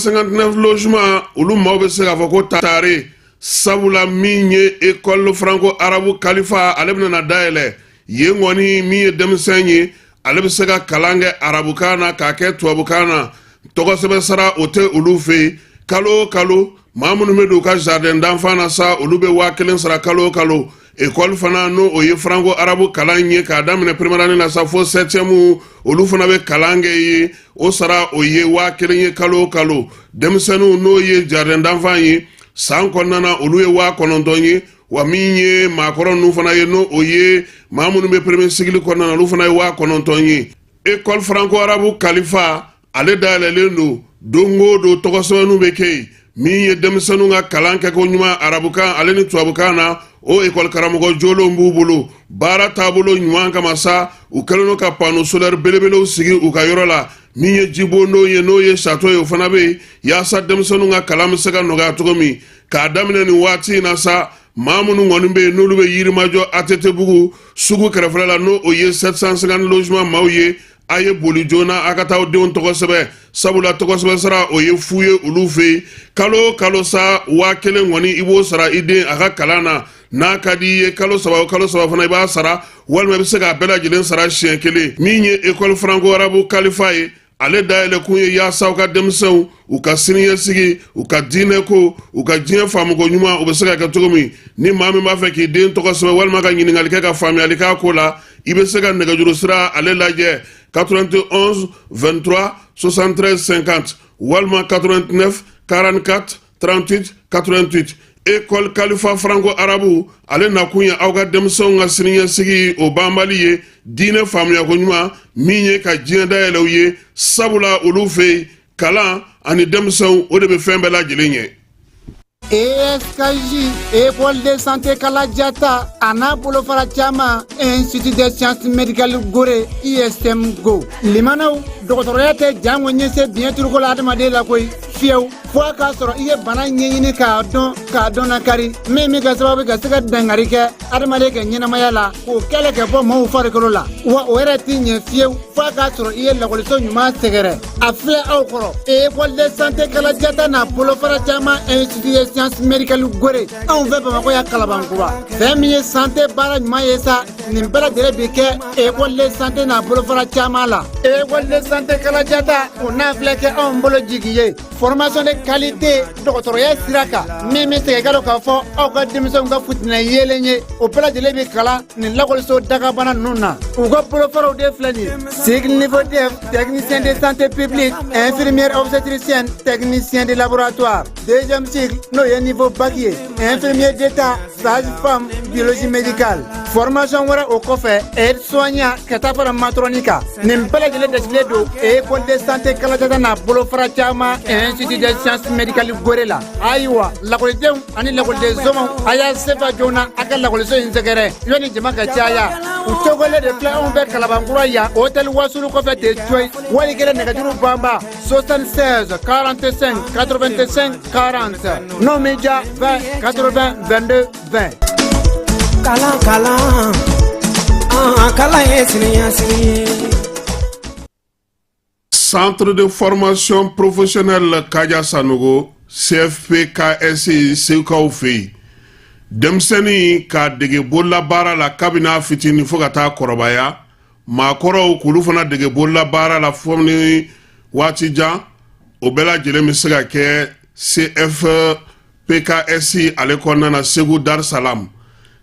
59 logements olu maaw bɛ se k'a fɔ ko tare sabula min ye école franco arabu kalifa ale bɛna dayɛlɛ yen kɔni min ye denmisɛn ye ale bɛ se ka kalan kɛ arabukan na k'a kɛ tubabukan na tɔgɔsɛbɛ sara o tɛ olu fɛ yen kalo o kalo maa minnu bɛ don u ka jardin d'enfant na sa olu bɛ 1000 sara kalo o kalo école fana n'o o ye franco arabu kalan ye k'a daminɛ première année na sa fo 7e olu fana bɛ kalan kɛ ye o sara o ye 1000 ye kalo o kalo denmisɛnninw n'o ye jardin d'enfant ye san kɔnɔna na olu ye 900 ye wa min ye maakɔrɔ ninnu fana ye n'o o ye maa minnu bɛ premier cycle kɔnɔna na olu fana ye 900 ye école franco arabu kalifa ale dayɛlɛlen don o don tɔgɔsɛbɛnninw bɛ kɛ yen min ye denmisɛnninw ka kalan kɛko ɲuman arabukan ale ni tubabukan na o école karamɔgɔ jolenw b'u bolo baara taabolo ɲuman kama sa u kɛlen don ka panneau solaire belebelew sigi u ka yɔrɔ la min ye jibondon ye n'o ye château ye o fana bɛ yen yaasa denmisɛnninw ka kalan bɛ se ka nɔgɔya cogo min k'a daminɛ nin waati in na sa maa minnu kɔni bɛ yen n'olu bɛ yirimajɔ ATT-bugu sugu kɛrɛfɛla la n'o o ye 750 logement maaw ye a ye boli joona a ka taa denw tɔgɔ sɛbɛ sabula tɔgɔsɛbɛ sara o ye fu ye olu fɛ yen kalo o kalo sa 1000 kɔni i b'o sara i den a ka kalan na n'a ka di i ye kalo saba fana i b'a sara walima i bɛ se k'a bɛɛ lajɛlen sara siɲɛ kelen min ye école franco arabu kalifa ye ale dayɛlɛ kun ye yaasa u ka denmisɛnw u ka siniɲɛsigi u ka diinɛ ko u ka diɲɛ faamuko ɲuman u bɛ se ka kɛ cogo min ni maa min b'a fɛ k'i den tɔgɔ sɛbɛ walima ka ɲininkali kɛ ka faamuyali k'a ko la i bɛ se ka nɛgɛjuru sira ale lajɛ 91 23 73 50 walima 89 44 38 88 école kalifa franco arabu ale nakun ye aw ka denmisɛnw ka siniɲɛsigi o banbali ye diinɛ faamuyako ɲuman min ye ka diɲɛ dayɛlɛ u ye sabula olu fɛ kalan ani denmisɛnw o de bɛ fɛn bɛɛ lajɛlen ɲɛ. ESKJ, École de santé Kalajata, Ana Bolofara Chama, Institut de sciences médicales Gore, ISM Go. Limano, doctorate Jamwenye se bien turko la adamade la koi, fieu, fois ka soro iye bana nyini ka don na kari, me ka sababu ka sika dangarike, adamade ke nyina mayala, o kele ke bo mo fare kolola. Wa wera tinye fieu, fois ka soro iye la koliso nyuma segere. Afle au koro, École de santé Kalajata na Bolofara Chama, Institut de sciences médicales Gore. On veut pas makoya kalabankuba. Femi santé bara nyuma yesa, nimbela dire bike, École de santé na Bolofara Chama la. École de santé Kalajata, on a fleke on bolo jigiye. Formation de qualité, doctorat siraka. Mimi te galo ka fo, o ka dimso nga futina yelenye, o pela de lebi kala, ni lakol so daga bana nuna. O ka Bolofara de flani. Cycle niveau DEF, technicien de santé publique, infirmière obstétricienne, technicien de laboratoire. Deuxième cycle, no ye niveau bac-, infirmier d'état, sage-femme, biologie médicale. Formation wara au cofé, aide-soignant, katafara matronika. Nimpele de l'État, École de santé Kalajata na Bolofara Chama, Institut de sciences médicales Gorela. Aywa, la collection, ani la collection, aya sefa jona, aka la collection inzegere, yoni jemaka chaya. Utogole de pla on ver Kalabanguraya, hôtel Wasulu Cofé de Choy, Waligere Negaduru Bamba, 76 45 85 40. Non média 20 80 22 20. Kalan Centre de formation professionnelle Kaja Sanogo CFP-KSI Seukaw fɛ denmisɛnnin ka dege bolola baara la kabini fitinin fo ka taa kɔrɔbaya maakɔrɔw k'olu fana dege bolola baara la fo ni waati jan o bɛɛ lajɛlen bɛ se ka kɛ CFP-KSI ale kɔnɔna na Segu Dar Salam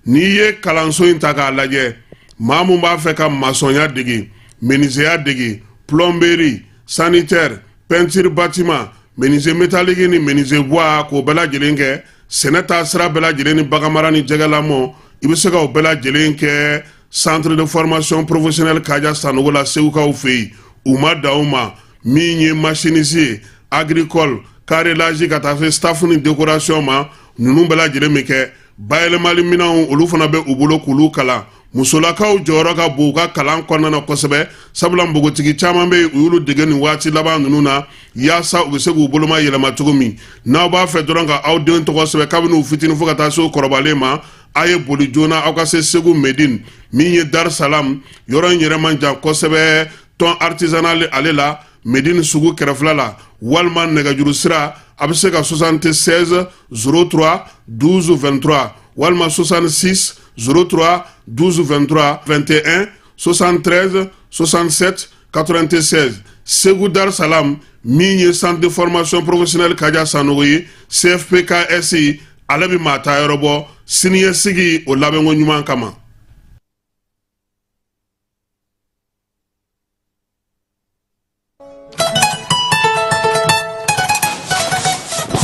n'i ye kalanso in ta k'a lajɛ maa mun b'a fɛ ka masɔnya dege menuisier dege plomberie sanitaire peinture bâtiment menuisier métallique ni menuisier bois k'o bɛɛ lajɛlen kɛ sɛnɛ taa sira bɛɛ lajɛlen ni baganmara ni jɛgɛlamɔ i bɛ se ka o bɛɛ lajɛlen kɛ centre de formation professionnelle Kaja Sanogo la Segukaw fɛ yen u ma dan o ma min ye machiniste ye agricole carrelage ka taa se staff ni décoration ma ninnu bɛɛ lajɛlen bɛ kɛ bayɛlɛmali minɛnw olu fana bɛ u bolo k'olu kalan musolakaw jɔyɔrɔ ka bon u ka kalan kɔnɔna na kosɛbɛ sabula npogotigi caman bɛ u y'olu dege nin waati laban ninnu na yaasa u bɛ se k'u boloma yɛlɛma cogo min n'aw b'a fɛ dɔrɔn ka aw den tɔgɔ sɛbɛn kabini u fitinin fo ka taa se o kɔrɔbalen ma a ye boli joona aw ka se Segu Medine min ye Dar Salam yɔrɔ in yɛrɛ man jan kosɛbɛ tɔn artisanal ale la Médine sugu kɛrɛfɛla la walima nɛgɛjuru sira a bɛ se ka 76 03 12 23 walima 66 03 12 23 21 73 67 96 Ségou Dar Salam min ye centre de formation professionnelle Kaja Sanogo ye CFPKSI ale bɛ maa ta yɔrɔ bɔ siniɲɛsigi o labɛnko ɲuman kama.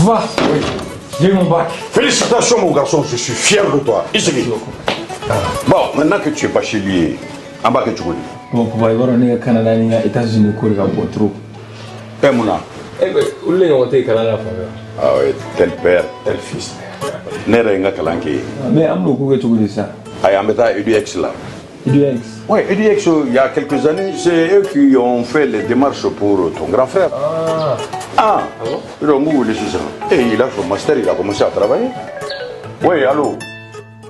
Va, oui, j'ai eu mon bac. Félicitations mon garçon, je suis fier de toi. Isegi. Bon, maintenant que tu es bachelier, en bas que tu connais. Bon, pour voir, on est au Canada, on est aux États-Unis, on est trop. Eh Mouna. Eh bien, où est-ce qu'on est au Canada? Ah oui, tel père, tel fils. N'est-ce pas Kalanki? Mais on a beaucoup ça. Ah, on est EduX là. EduX? Oui, EduX, il y a quelques années, c'est eux qui ont fait les démarches pour ton grand frère. Ah bon? Et il a fait master, il a commencé à travailler. Oui, allô?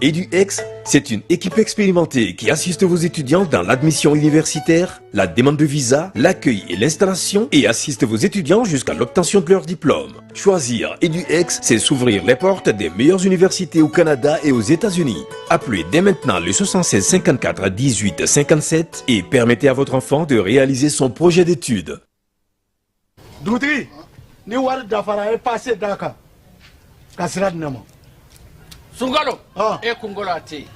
EduX, c'est une équipe expérimentée qui assiste vos étudiants dans l'admission universitaire, la demande de visa, l'accueil et l'installation et assiste vos étudiants jusqu'à l'obtention de leur diplôme. Choisir EduX, c'est s'ouvrir les portes des meilleures universités au Canada et aux États-Unis. Appelez dès maintenant le 76 54 18 57 et permettez à votre enfant de réaliser son projet d'études. Doutri, ni wari dafara e passé daka. Kasira dinamo. Sungalo e kungolo ati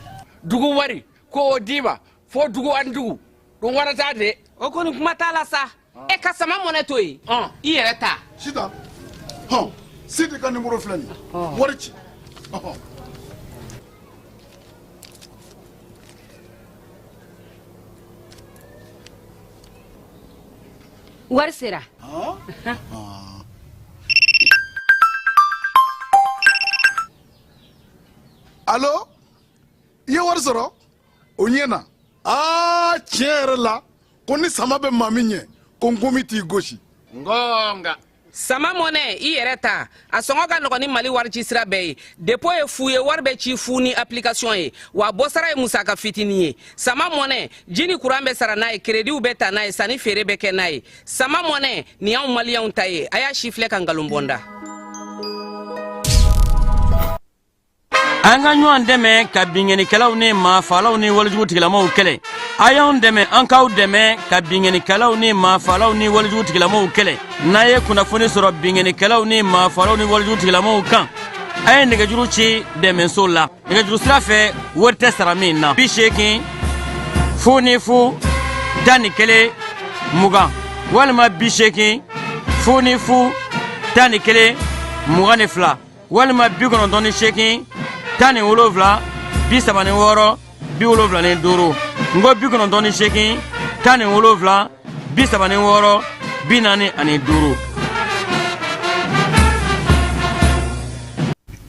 dugu wari ko diba fo dugu andugu dum warata de o koni kuma tala sa e ka sama moneto yi I yere ta sita sidi ka numéro flani wari ci wari sera Allô? Ye wari sɔrɔ o ɲɛna tiɲɛ yɛrɛ la ko ni sama bɛ maa min ɲɛ ko n komi t'i gosi ngonga sama mone I yere ta a sɔngɔ ka nɔgɔ ni Mali wari ci sira bɛɛ ye depo ye fu ye wari bɛ ci fu ni application ye wa bɔ sara ye musaka fitinin ye sama mone jini kuran bɛ sara n'a ye crédit bɛ ta n'a ye sanni feere bɛ kɛ n'a ye sama mone ni y'anw maliyɛnw ta ye a y'a si filɛ ka ngalon bɔnda. An ka ɲɔgɔn dɛmɛ ka binŋɛnikɛlaw ni maafalaw ni walijugu tigilamaw kɛlɛ a y'anw dɛmɛ an k'aw dɛmɛ ka binŋɛnikɛlaw ni maafalaw ni walijugu tigilamaw kɛlɛ n'a ye kunnafoni sɔrɔ binŋɛnikɛlaw ni maafalaw ni walijugu tigilamaw kan a ye nɛgɛjuru ci dɛmɛso la nɛgɛjuru sira fɛ wari tɛ sara min na 80 fu ni fu 11 20 walima 80 fu ni fu 11 22 walima 98 Tani wolofla, 76, 75, ngo 98, tani wolofla, 76, 45.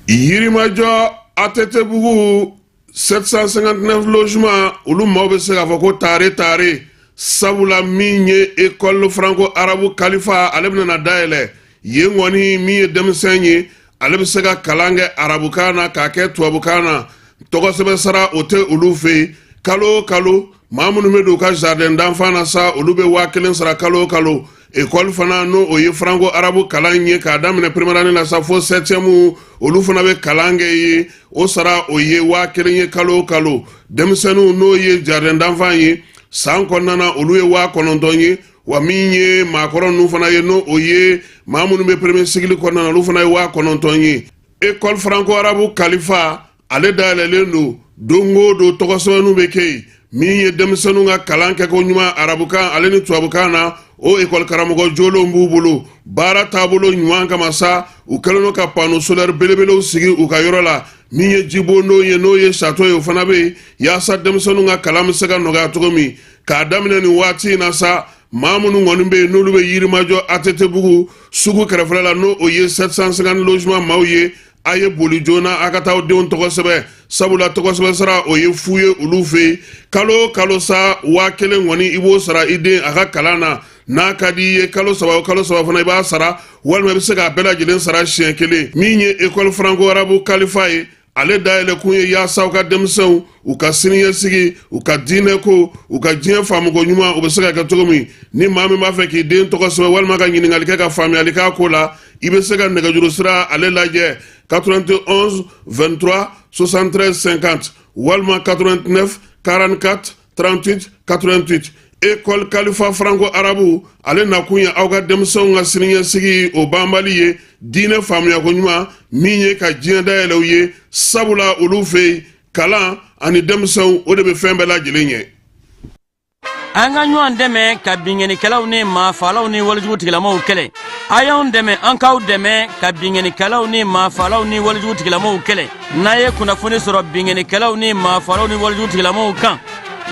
Yirimajɔ Atetebugu 759 logements olu maaw bɛ se k'a fɔ ko tare sabula min ye école franco-arabu kalifa ale bɛna dayɛlɛ yen kɔni min ye denmisɛn ye ale bɛ se ka kalan kɛ arabukan na k'a kɛ tubabukan na tɔgɔsɛbɛ sara o tɛ olu fɛ yen kalo o kalo maa minnu bɛ don u ka jardin d'enfant na sa olu bɛ 1000 sara kalo o kalo école fana n'o o ye franco arabu kalan ye k'a daminɛ première année la sa fo 7e olu fana bɛ kalan kɛ ye o sara o ye 1000 ye kalo o kalo denmisɛnninw n'o ye jardin d'enfant ye san kɔnɔna na olu ye 9000 ye wa min ye maakɔrɔ ninnu fana ye n'o o ye maa minnu bɛ premier cycle kɔnɔna na olu fana ye 9000 ye école franco-arabu kalifa ale dayɛlɛlen don o don tɔgɔsɛbɛnninw bɛ kɛ yen min ye denmisɛnninw ka kalan kɛko ɲuman arabukan ale ni tubabukan na o école karamɔgɔ jolenw b'u bolo baara taabolo ɲuman kama sa u kɛlen don ka panneau solaire belebelew sigi u ka yɔrɔ la min ye jibondow ye n'o ye château ye o fana bɛ yen yaasa denmisɛnninw ka kalan bɛ se ka nɔgɔya cogo min k'a daminɛ nin waati in na sa maa minnu kɔni bɛ yen n'olu bɛ Yirimajɔ Atetebugu sugu kɛrɛfɛla la n'o o ye 750 logement maaw ye a ye boli joona a ka taa denw tɔgɔ sɛbɛ sabula tɔgɔsɛbɛ sara o ye fu ye olu fɛ yen kalo o kalo sa 1000 kɔni i b'o sara i den a ka kalan na n'a ka di i ye kalo saba o kalo saba fana i b'a sara walima i bɛ se k'a bɛɛ lajɛlen sara siɲɛ kelen min ye école franco-arabu kalifa ye ale dayɛlɛ kun ye yaasa u ka denmisɛnw u ka siniɲɛsigi u ka diinɛ ko u ka diɲɛ faamuko ɲuman u bɛ se ka kɛ cogo min ni maa min b'a fɛ k'i den tɔgɔ sɛbɛn walima ka ɲininkali kɛ ka faamuyali k'a ko la i bɛ se ka nɛgɛjuru sira ale lajɛ 91 23 73 50 walima 89 44 38 88 école Kalifa Franco Arabu ale nakun ye aw ka denmisɛnw ka siniɲɛsigi o banbali ye diinɛ faamuyako ɲuman min ye ka diɲɛ dayɛlɛ u ye sabula olu fɛ yen kalan ani denmisɛnw o de bɛ fɛn bɛɛ lajɛlen ɲɛ. an ka ɲɔgɔn dɛmɛ ka binkɛnikɛlaw ni maafalaw ni walijugutigilamaw kɛlɛ a y'anw dɛmɛ an k'aw dɛmɛ ka binkɛnikɛlaw ni maafalaw ni walijugutigilamaw kɛlɛ n'a ye kunnafoni sɔrɔ binkɛnikɛlaw ni maafalaw ni walijugutigilamaw kan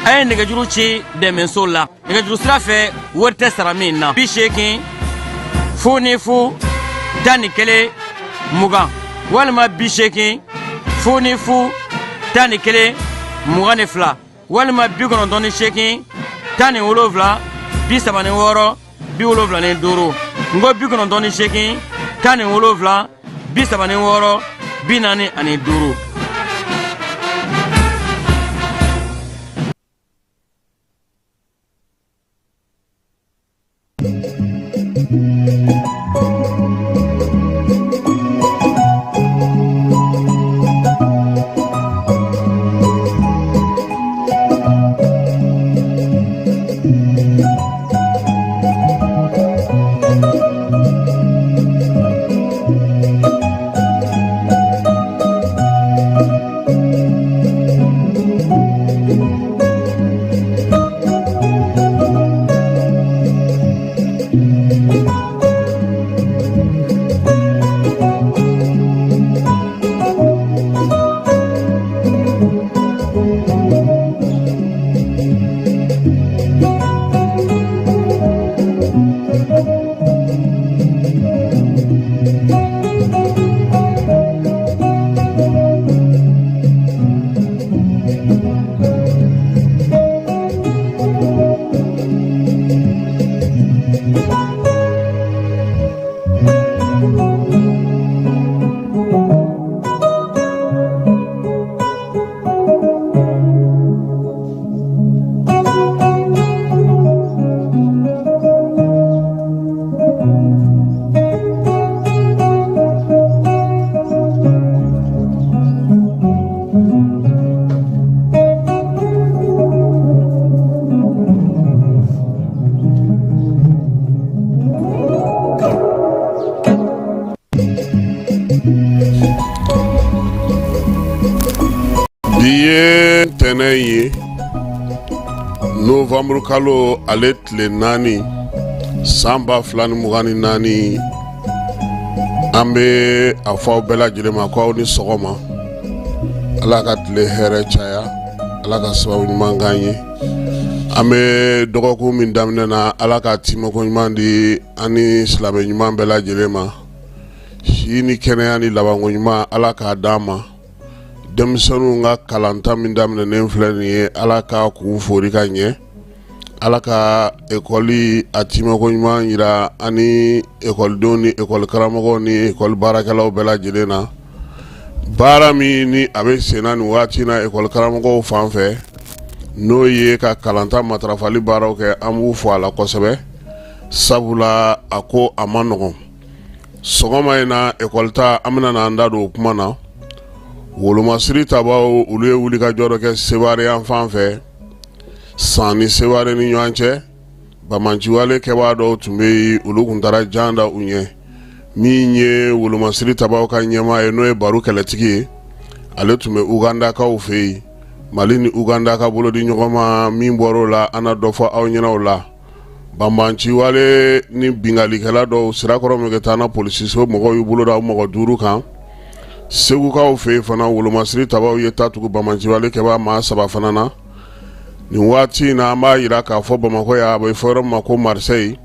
a ye nɛgɛjuru ci dɛmɛso la nɛgɛjuru sira fɛ wari tɛ sara min na 80 00 11 20 walima 80 00 11 22 walima 98 17 36 75 ngo 98 17 36 45. tɛnɛ ye novembre kalo ale tile 4 san 2024 an bɛ a fɔ aw bɛɛ lajɛlen ma ko aw ni sɔgɔma ala ka tile hɛrɛ caya ala ka sababu ɲuman k'an ye an bɛ dɔgɔkun min daminɛ na ala ka timako ɲuman di an ni silamɛ ɲuman bɛɛ lajɛlen ma si ni kɛnɛya ni labanko ɲuman ala k'a d'an ma denmisɛnninw ka kalanta min daminɛnen filɛ nin ye ala ka k'u fori ka ɲɛ ala ka ekɔli a timako ɲuman yira ani ekɔlidenw ni ekɔli karamɔgɔw ni ekɔli baarakɛlaw bɛɛ lajɛlen na baara min ni a bɛ senna nin waati na ekɔli karamɔgɔw fan fɛ n'o ye ka kalanta matarafali baaraw kɛ an b'u fɔ a la kosɛbɛ sabula a ko a ma nɔgɔn sɔgɔma in na ekɔlita an bɛna n'an da don o kuma na wolomasiri tabaw olu ye wulikajɔ dɔ kɛ Seware yan fan fɛ san ni Seware ni ɲɔgɔn cɛ bamanciwale kɛbaa dɔw tun bɛ yen olu tun taara jan da u ɲɛ min ye wolomasiri tabaw ka ɲɛmaa ye n'o ye Baro kɛlɛtigi ye ale tun bɛ Ugandakaw fɛ yen Mali ni Uganda ka bolo di ɲɔgɔn ma min bɔr'o la an na dɔ fɔ aw ɲɛna o la bamanciwale ni bingalikɛla dɔw sirakɔrɔ min kɛ taa na polisiso mɔgɔw y'u bolo da mɔgɔ 5 kan Segukaw fɛ fana wolomasiri tabaw ye ta tugu bamanciwale kɛbaa maa 3 fana na nin waati in na an b'a yira k'a fɔ Bamakɔ ya a bɛ fɔ yɔrɔ min ma ko Marseille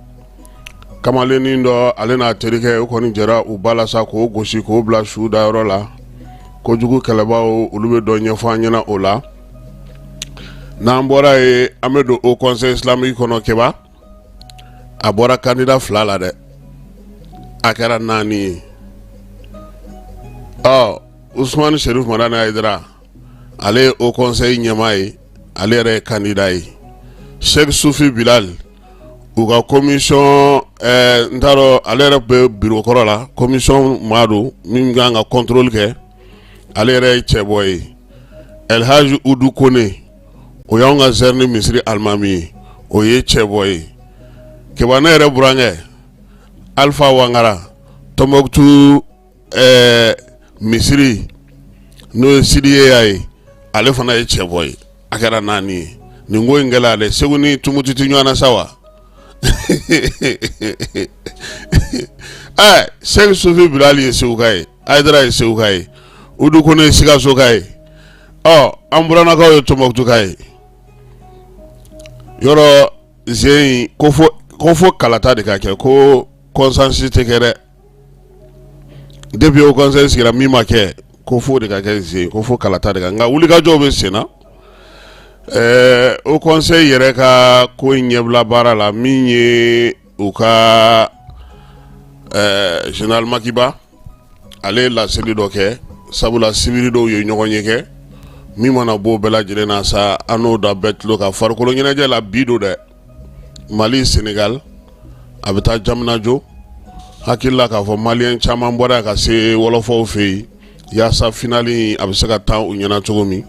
kamalennin dɔ ale n'a terikɛ o kɔni jɛra u ba la sa k'o gosi k'o bila su da yɔrɔ la kojugu kɛlɛbaw olu bɛ dɔ ɲɛfɔ an ɲɛna o la n'an bɔra ye an bɛ don Haut Conseil islamique kɔnɔ kɛba a bɔra candidat 2 la dɛ a kɛra 4 ye Ousmane Sherif Madani Aidara ale au conseil ɲɛmaa ye ale yɛrɛ ye candidat ye Cheikh Soufi Bilal u ka commission n t'a dɔn ale yɛrɛ bɛ bureau kɔrɔ la commission maa don min kan ka contrôle kɛ ale yɛrɛ ye cɛbɔ ye El Hadj Udu Kone o y'anw ka Zerni misiri alimami ye o ye cɛbɔ ye kɛba ne yɛrɛ burankɛ Alpha Wangara Tombouctou misiri n'o ye Sidiyeya ye ale fana ye cɛbɔ ye a kɛra 4 ye nin ko in kɛla ale Segu ni Tumutu tɛ ɲɔgɔn na sa wa Cheikh Soufi Bilal ye Seguka ye Aïdara ye Seguka ye Udu Kone ye Sikaso ka ye an buranakaw ye Tombouctou ka ye yɔrɔ zen ko fo kalata de ka kɛ ko consensus tɛ kɛ dɛ depuis au conseil sigira min ma kɛ ko fo de ka kɛ zen ko fo kalata de ka nka wulikajɔw bɛ sen na au conseil yɛrɛ ka ko in ɲɛbila baara la min ye u ka général Makiba ale ye laseli dɔ kɛ sabula sibiri dɔw ye ɲɔgɔn ye kɛ min mana b'o bɛɛ lajɛlen na sa an n'o da bɛɛ tulo ka farikolo ɲɛnajɛ la bi don dɛ Mali Sénégal a bɛ taa jamanajɔ hakili la k'a fɔ maliyɛn caman bɔra ka se wɔlɔfɔw fɛ yen yaasa finali a bɛ se ka taa u ɲɛna cogo min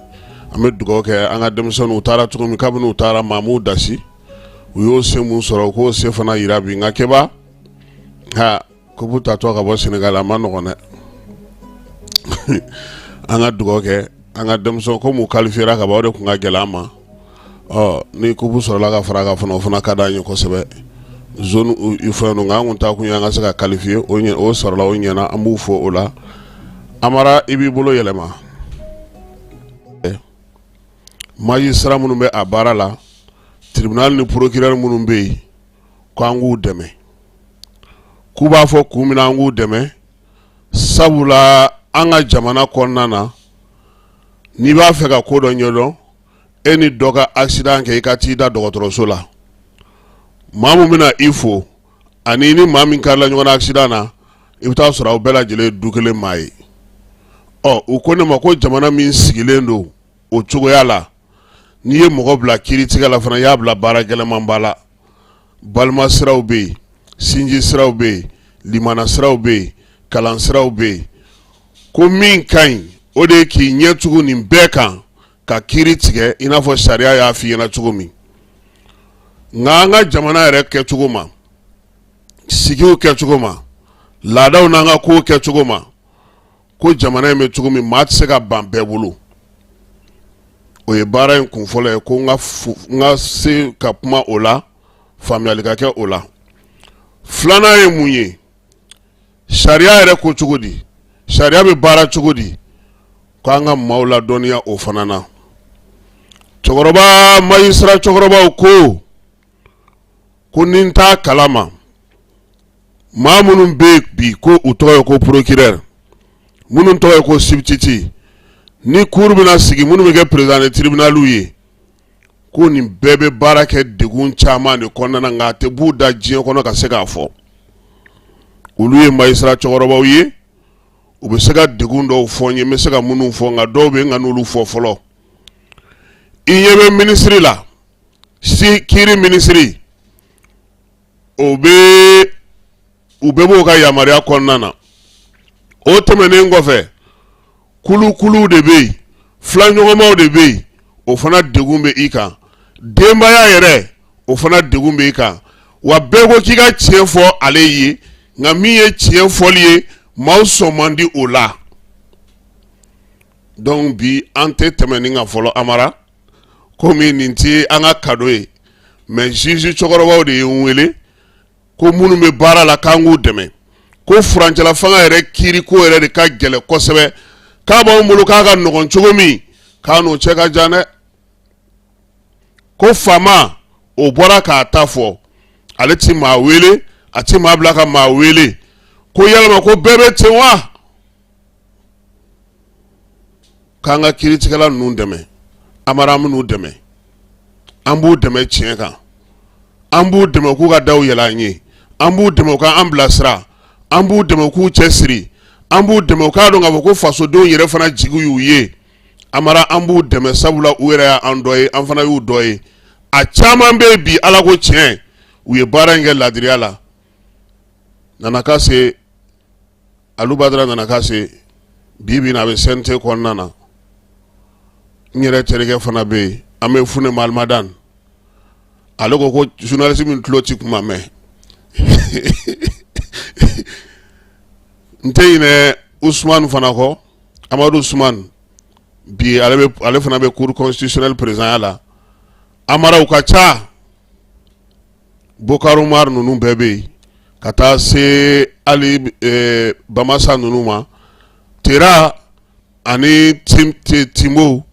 an bɛ dugawu kɛ an ka denmisɛnninw u taara cogo min kabini u taara maa m'u dasi u y'o se mun sɔrɔ u k'o se fana yira bi nka kɛba kopu tatɔ ka bɔ Sénégal a ma nɔgɔn dɛ an ka dugawu kɛ an ka denmisɛnw ko mu qualifiera ka bɔ o de kun ka gɛlɛn an ma ni kopu sɔrɔla ka fara ka fana o fana ka d'an ye kosɛbɛ zone fɛn ninnu nka an kun ta kun ye an ka se ka qualifier o sɔrɔla o ɲɛna an b'u fo o la Amara i b'i bolo yɛlɛma magistrat minnu bɛ a baara la tribunal ni procureur minnu bɛ yen ko an k'u dɛmɛ k'u b'a fɔ kun min na an k'u dɛmɛ sabula an ka jamana kɔnɔna na n'i b'a fɛ ka ko dɔ ɲɛdɔn e ni dɔ ka accident kɛ i ka t'i da dɔgɔtɔrɔso la maa min bɛna i fo ani ni maa min karila ɲɔgɔn na accident na i bɛ taa sɔrɔ aw bɛɛ lajɛlen ye du kelen maa ye u ko ne ma ko jamana min sigilen don o cogoya la n'i ye mɔgɔ bila kiiritigɛ la fana i y'a bila baara gɛlɛman ba la balima siraw bɛ yen sinji siraw bɛ yen limana siraw bɛ yen kalan siraw bɛ yen ko min ka ɲi o de ye k'i ɲɛ tugu nin bɛɛ kan ka kiiri tigɛ i n'a fɔ sariya y'a f'i ɲɛna cogo min nka an ka jamana yɛrɛ kɛcogo ma sigiw kɛcogo ma laadaw n'an ka kow kɛcogo ma ko jamana in bɛ cogo min maa tɛ se ka ban bɛɛ bolo o ye baara in kun fɔlɔ ye ko n ka se ka kuma o la faamuyali ka kɛ o la filanan ye mun ye sariya yɛrɛ ko cogo di sariya bɛ baara cogo di ko an ka maaw ladɔnniya o fana na cɛkɔrɔba magistrat cɛkɔrɔbaw ko ni n t'a kalama maa minnu bɛ bi ko u tɔgɔ ye ko procureur minnu tɔgɔ ye ko substitut ni cour bɛna sigi minnu bɛ kɛ président de tribunal ye ko nin bɛɛ bɛ baara kɛ degun caman de kɔnɔna na nka a tɛ b'u da diɲɛ kɔnɔ ka se k'a fɔ olu ye magistrat cɛkɔrɔbaw ye u bɛ se ka degun dɔw fɔ n ye n bɛ se ka minnu fɔ nka dɔw bɛ n ka n'olu fɔ fɔlɔ i ɲɛ bɛ ministre la kiiri ministre u bɛɛ b'o ka yamaruya kɔnɔna na o tɛmɛnen kɔfɛ kulu de bɛ yen filaɲɔgɔnmaw de bɛ yen o fana degun bɛ i kan denbaya yɛrɛ o fana degun bɛ i kan wa bɛɛ ko k'i ka tiɲɛ fɔ ale ye nka min ye tiɲɛ fɔli ye maaw sɔn man di o la donc bi an tɛ tɛmɛ nin kan fɔlɔ Amara komi nin tɛ an ka cadeau ye mais juge cɛkɔrɔbaw de ye n wele ko minnu bɛ baara la k'an k'u dɛmɛ ko furancɛla fanga yɛrɛ kiiri ko yɛrɛ de ka gɛlɛn kosɛbɛ k'a b'anw bolo k'a ka nɔgɔn cogo min k'a n'o cɛ ka jan dɛ ko faama o bɔra k'a ta fɔ ale ti maa wele a ti maa bila ka maa wele ko yalama ko bɛɛ bɛ ten wa k'an ka kiiritigɛla ninnu dɛmɛ Amara an b'u dɛmɛ an b'u dɛmɛ tiɲɛ kan an b'u dɛmɛ k'u ka daw yɛlɛ an ye an b'u dɛmɛ k'an bilasira an b'u dɛmɛ k'u cɛsiri an b'u dɛmɛ k'a dɔn k'a fɔ ko fasodenw yɛrɛ fana jigi y'u ye amara an b'u dɛmɛ sabula u yɛrɛ y'an dɔ ye an fana y'u dɔ ye a caman bɛ bi ala ko tiɲɛ u ye baara in kɛ ladiriya la nana ka se Alubadara nana ka se bi na a bɛ CNT kɔnɔna na n yɛrɛ terikɛ fana bɛ yen an bɛ Fune Malmadan ale ko journaliste min tulo ti kuma mɛn n tɛ ɲinɛ Usman fana kɔ Amadu Usman bi ale fana bɛ cour constitutionnel président la amaraw ka ca Bokar Umar ninnu bɛɛ bɛ yen ka taa se ali Bamasa ninnu ma Tera ani Timo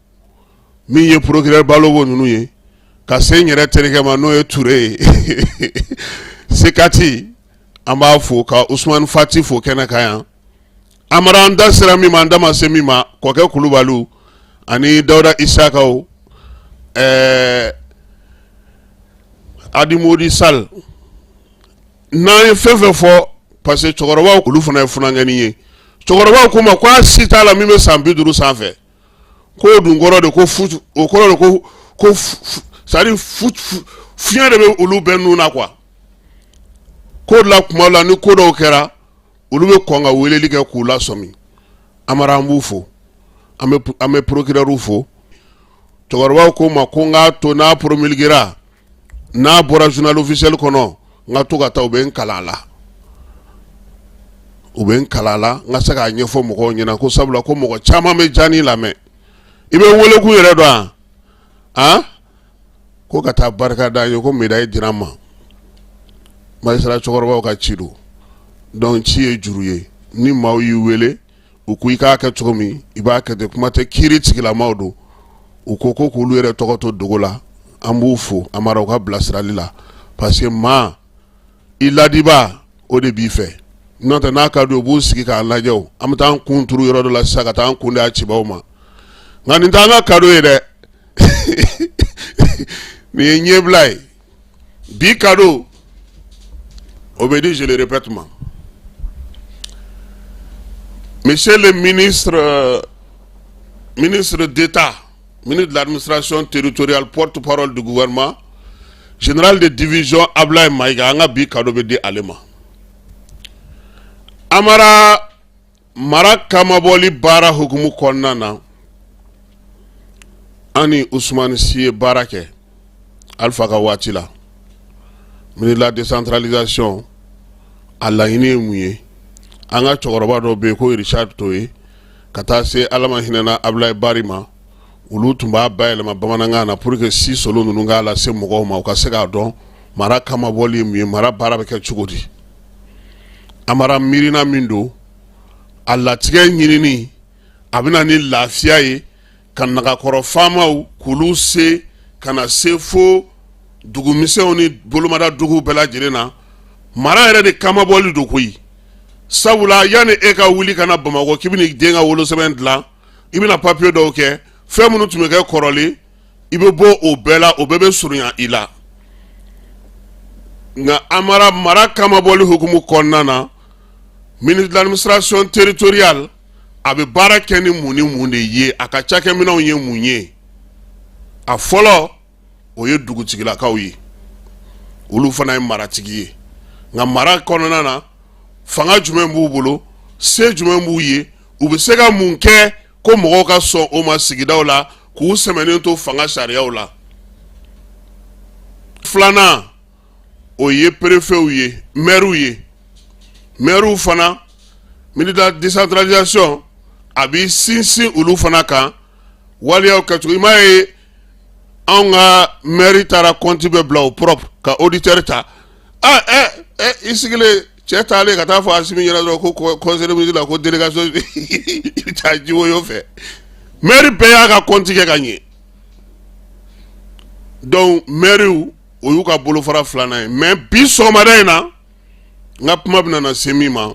min ye procureur Balogo ninnu ye ka se n yɛrɛ terikɛ ma n'o ye Ture ye Sekati an b'a fo ka Usman Fati fo kɛnɛ kan yan amara an da sera min ma an da ma se min ma Kɔkɛ Kulubaliw ani Dawuda Isakaw Adimodi Sal n'an ye fɛn fɛn fɔ parce que cɛkɔrɔbaw olu fana ye funankɛni ye cɛkɔrɔbaw ko ma ko a si t'a la min bɛ san 50 sanfɛ ko dun kɔrɔ de ko o kɔrɔ de ko c'est-à-dire fiɲɛ de bɛ olu bɛɛ nun na quoi ko la kuma la ni ko dɔw kɛra olu bɛ kɔn ka weleli kɛ k'u lasɔmi amara an b'u fo an bɛ procureur fo cɛkɔrɔbaw ko ma ko n k'a to n'a promulguera n'a bɔra journal officiel kɔnɔ n ka to ka taa u bɛ n kalan la n ka se k'a ɲɛfɔ mɔgɔw ɲɛna ko sabula ko mɔgɔ caman bɛ Jani lamɛn i bɛ welekun yɛrɛ dɔn han ko ka taa barika da ye ko médaille dira ma magistrat cɛkɔrɔbaw ka ci don donc ci ye juru ye ni maaw y'i wele u ko i k'a kɛ cogo min i b'a kɛ ten kuma tɛ kiiri tigilamaw don u ko k'olu yɛrɛ tɔgɔ to dogo la an b'u fo amara u ka bilasirali la parce que maa i ladiba o de b'i fɛ n'o tɛ n'a ka di u b'u sigi k'an lajɛ o an bɛ taa an kun turu yɔrɔ dɔ la sisan ka taa an kun di a cibaw ma nka nin t'an ka kado ye dɛ nin ye ɲɛbila ye bi kado o bɛ di je le répète ma monsieur le ministre d'État ministre de l'administration territoriale porte-parole du gouvernement général de division Ablaye Maïga an ka bi kado bɛ di ale ma amara mara kamabɔli baara hukumu kɔnɔna na ani Usman Si ye baara kɛ Alpha ka waati la ministre de la décentralisation a laɲini ye mun ye an ka cɛkɔrɔba dɔ bɛ yen ko Richard Toye ka taa se Ala ma hinɛna Ablaye Bari ma olu tun b'a bayɛlɛma bamanankan na pour que si solo ninnu k'a lase mɔgɔw ma u ka se k'a dɔn mara kamabɔli ye mun ye mara baara bɛ kɛ cogo di amara miirina min don a latigɛ ɲinini a bɛ na ni lafiya ye ka nagakɔrɔ faamaw k'olu se ka na se fo dugumisɛnw ni bolomada duguw bɛɛ lajɛlen na mara yɛrɛ de kamabɔli don koyi sabula yanni e ka wuli ka na Bamakɔ k'i bɛ n'i den ka wolosɛbɛn dilan i bɛna papiye dɔw kɛ fɛn minnu tun bɛ kɛ kɔrɔlen i bɛ bɔ o bɛɛ la o bɛɛ bɛ surunya i la nka amara mara kamabɔli hukumu kɔnɔna na ministre de l'administration territoriale a bɛ baara kɛ ni mun de ye a ka cakɛminɛnw ye mun ye a fɔlɔ o ye dugutigilakaw ye olu fana ye maratigi ye nka mara kɔnɔna na fanga jumɛn b'u bolo se jumɛn b'u ye u bɛ se ka mun kɛ ko mɔgɔw ka sɔn o ma sigidaw la k'u sɛmɛnen to fanga sariyaw la filanan o ye préfetw ye maires ye maires fana ministre de la décentralisation a b'i sinsin olu fana kan waliyaw kɛcogo i m'a ye anw ka maire taara compte bɛɛ bila o propre ka auditeur ta i sigilen cɛ taalen ka taa fɔ Asimi ɲɛna dɔrɔn ko conseil de ministre la ko délégation i bɛ taa jiwoyo fɛ maire bɛɛ y'a ka compte kɛ ka ɲɛ donc maires o y'u ka bolofara filanan ye mais bi sɔgɔmada in na n ka kuma bɛna na se min ma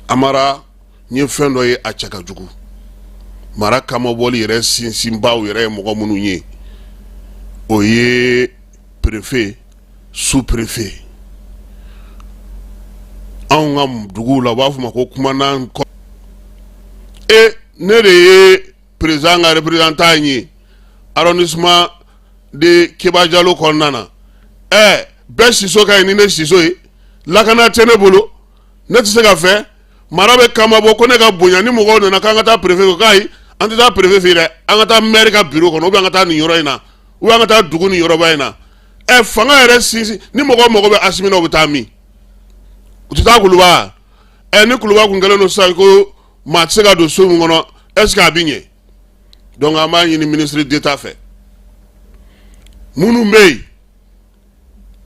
amara n ye fɛn dɔ ye a cɛ ka jugu mara kamabɔli yɛrɛ sinsinbaw yɛrɛ ye mɔgɔ minnu ye o ye préfet sous-préfet anw ka duguw la u b'a fɔ ma ko kumanan ne de ye président nga représentant yi arrondissement de Kebajalo konnana be siso kay ni ne siso yi lakana tene bolo ne tse ka fe marabe kamabo ko ne ka bonya ni mo go na ka ngata préfet ko kai anta ta préfet fire angata maire ka bureau ko no be angata ni yoro ina u angata dugu ni yoro ba ina fanga ere sisi ni mo go be asimi no butami ututa kuluba ni kuluba ku ngelo no sa ko ma tse ka do so ngono est-ce que abinye donc ama ni ministre d'état fait munu mbey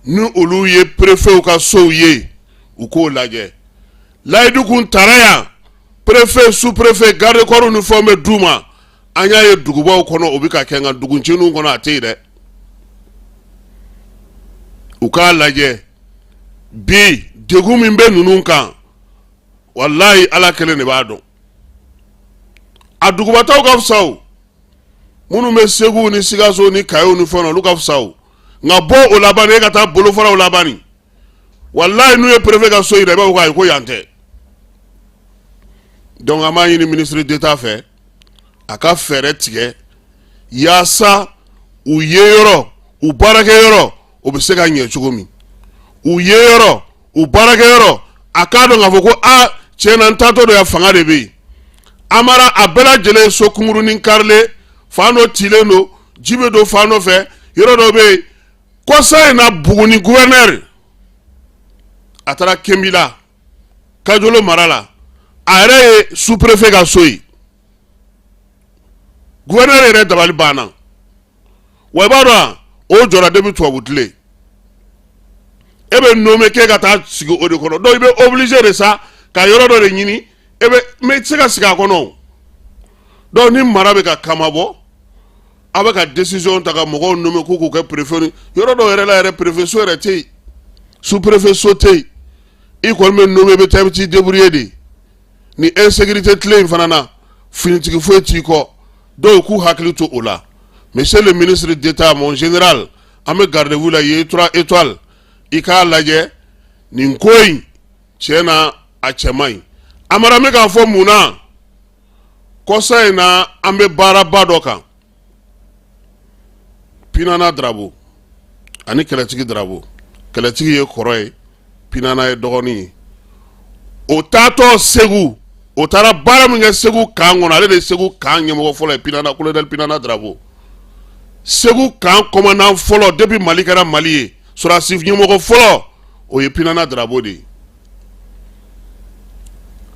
nu olu ye préfet ou ka so ye ou ko lajɛ layidu kun taraya préfet sous préfet garde corps uniforme duma anya ye dugubaw kono obi ka kenga duguncinu kono ate de u ka lajɛ bi degu min be nunun kan wallahi ala kelen ne b'a dɔn a dugubataw ka fsaw munu be Segu ni Sikaso ni Kayo ni fono lu ka fsaw nga bo o labani ka ta bolo fara o labani wallahi nu ye préfet ka so ire ba ko yante donc ama ni ministre d'état fait aka fere tige yasa u yeyoro u barake yoro o be se ka nye chugomi u yeyoro u barake yoro aka do nga foko a chena ntato do ya fanga de bi amara abela jele so kumuru nin karle fano tileno jibe do fano fe yoro do be ko sai na buguni gouverneur atara kembila kajolo marala are sous préfet ga soyi gouverneur ere dabali bana wa baro o jora debi to wutle ebe no me ke ga ta sigo ode kono do ibe obligé de ça ka yoro do de nyini ebe me tsika sika kono do ni marabe ka kamabo abaka décision taka mogo nommé koko ke préfet yoro do ere la ere préfet so ere te sous préfet sauté i ko me nommé be tabti débrouiller de ni insécurité clé fanana finitiki foti ko do ku haklito ola monsieur le ministre d'état mon général ame gardez-vous la ye 3 étoiles ika laje ni nkoyi chena achemai amara me ka fo muna ko sai na ambe bara badoka pinana drabo ani keletigi drabo keletigi ye koroy pinana ye dogoni o tato Segu o tara bara mun Segu kan ngona ale de Segu kan nyemo folo pinana kulo del pinana drabo Segu kan commandant folo depuis Mali kara Mali sura sif nyemo folo o ye pinana drabo de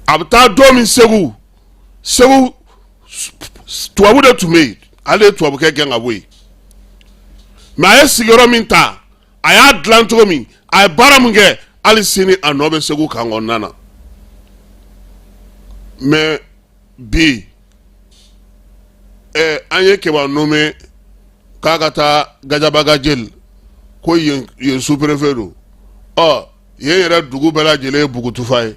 abta domi Segu tuwabu de tume ale tuwabu ke genga we ma ye sigoro minta aya dlanto mi ay bara mun ge ali sini anobe Segu kan ngona mais bi anye ke ba nommé kagata gajabaga jel ko ye sous préfet do ye yera dugu bela jele bugutu fay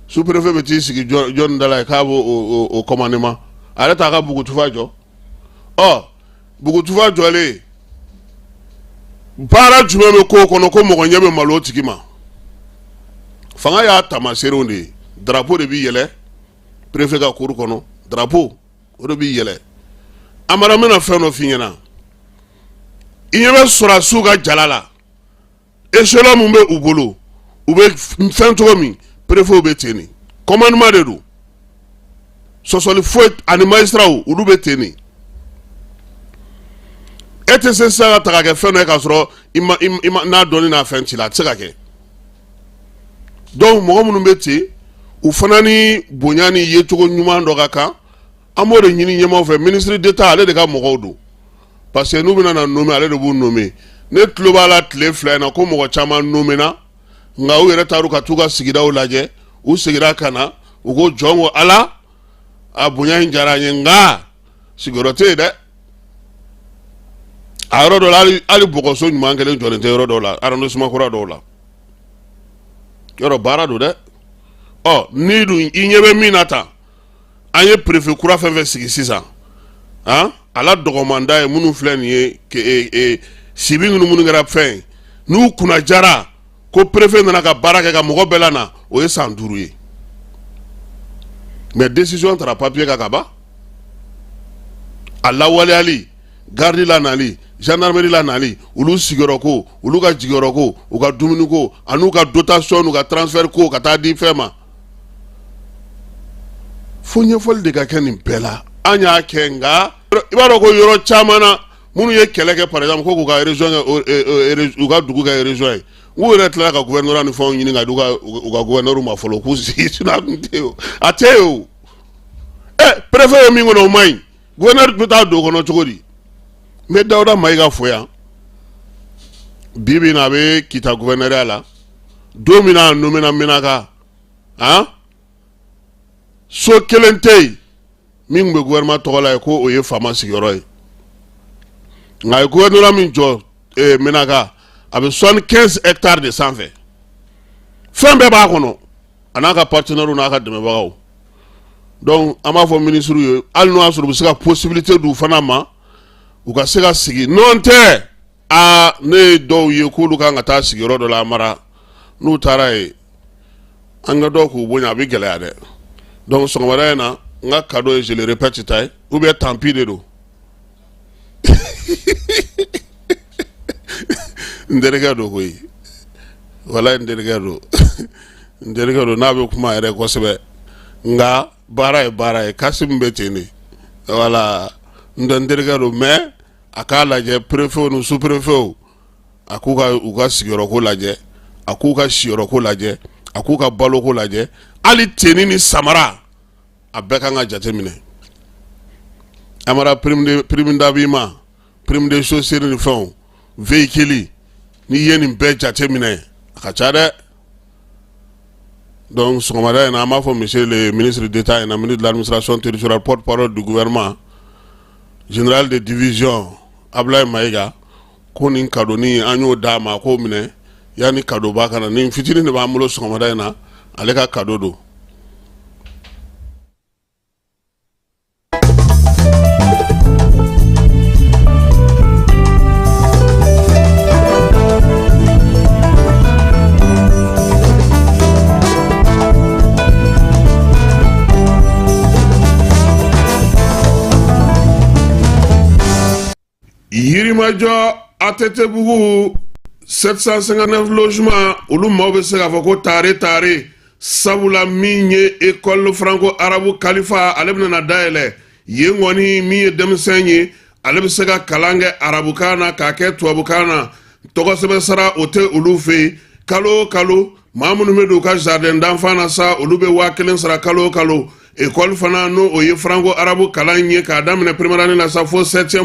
sous préfet beti sigi jon dala ka bo au commandement arrêta ka bugutu fa jo bugutu fa jole bara jumeme ko kono ko mo nyebe malo tikima fanga ya tamasero ndi drapeau de bi yele préfet ka cour kono drapeau o bi yele amara mena feno finyana inyebe sura suga jalala echelon mumbe ubolo ube fento mi préfet obeteni commandement de do sosoli faut ani magistrat u beteni etc ça ta ka feno ka soro ima na doni na fenti la tsaka ke donc mo munu beti u fanani bonyani yetogo nyuma ndoga kan amore nyini nyema fe ministre d'état ale de ka mogodo parce que nous bina na nommé ale de bu nommé ne globala tle flana ko mogo chama nommé na nga u yere taru ka tuga sigida o laje u sigira kana u go jongo ala abunya njara nyenga sigorote de aro do ali bogoso nyuma ngele jonete ro do la arrondissement ko do la yoro bara do de ni du inyebe minata anye préfet kura feve sigi sisa ala dogomanda e munu flen ye ke sibi ngunu munu ngara fen nu kuna jara ko préfet nana ka baraka ka mogo belana o ye sanduru ye mais décision tra papier ka kaba a lawaleyali garde la nali gendarmerie la nali olu sigiyɔrɔ ko olu ka jigiyɔrɔ ko u ka dumuni ko an'u ka dotation n'u ka transfert ko ka taa di fɛn ma fo ɲɛfɔli de ka kɛ nin bɛɛ la an y'a kɛ nka i b'a dɔn ko yɔrɔ caman na minnu ye kɛlɛ kɛ par exemple ko k'u ka région kɛ u ka dugu kɛ région ye u yɛrɛ tilala ka gouverneur ni fɛnw ɲini ka di u ka gouverneur ma fɔlɔ k'u sigi sinon a tun tɛ yen o a tɛ yen o préfet ye min kɔnɔ o ma ɲi gouverneur bɛ taa don o kɔnɔ cogo di n bɛ Dawuda Mayiga fo yan bi bi in na a bɛ kita gouverneur la don min na a nomina Menaka so kelen tɛ yen min tun bɛ gouvernement tɔgɔ la ye ko o ye faama sigiyɔrɔ ye nka a ye gouverneur min jɔ Menaka a bɛ 75 hectares de sanfɛ fɛn bɛɛ b'a kɔnɔ a n'a ka partenaires n'a ka dɛmɛbagaw donc an b'a fɔ ministre ye hali n'o y'a sɔrɔ u bɛ se ka possibilité d'u fana ma u ka se ka sigi n'o tɛ ne ye dɔw ye k'olu kan ka taa sigiyɔrɔ dɔ la mara n'u taara ye an ka dɔw k'u bonya a bɛ gɛlɛya dɛ donc sɔgɔmada in na n ka cadeau ye je le répète ta ye ou bien tant pis de don n terikɛ don koyi walayi n terikɛ don n terikɛ don n'a bɛ kuma yɛrɛ kosɛbɛ nka baara ye baara ye Kasimu bɛ ten de voilà n tɛ n terikɛ don mais a k'a lajɛ préfet ni sous préfet a k'u ka sigiyɔrɔ ko lajɛ a k'u ka siyɔrɔ ko lajɛ a k'u ka balo ko lajɛ hali teni ni samara a bɛɛ kan ka jate minɛ a mara prime d'habillement prime de chaussure ni fɛnw véhicule n'i ye nin bɛɛ jate minɛ a ka ca dɛ donc sɔgɔmada in na an b'a fɔ monsieur le ministre d'État et ministre de l'administration territoriale porte-parole du gouvernement général de division Ablaye Mayiga ko nin cadeau ni an y'o d'a ma k'o minɛ yanni cadeau ba kana nin fitinin de b'an bolo sɔgɔmada in na ale ka cadeau don. Yirimajɔ Atetebugu 759 logements olu maaw bɛ se k'a fɔ ko taare sabula min ye école franco arabu kalifa ale bɛna na dayɛlɛ yen kɔni min ye denmisɛn ye ale bɛ se ka kalan kɛ arabukan na k'a kɛ tubabukan na tɔgɔsɛbɛ sara o tɛ olu fɛ yen kalo o kalo maa minnu bɛ don u ka jardin d'enfant na sa olu bɛ 1000 sara kalo o kalo école fana n'o o ye franco arabu kalan ye k'a daminɛ première année la sa fo 7e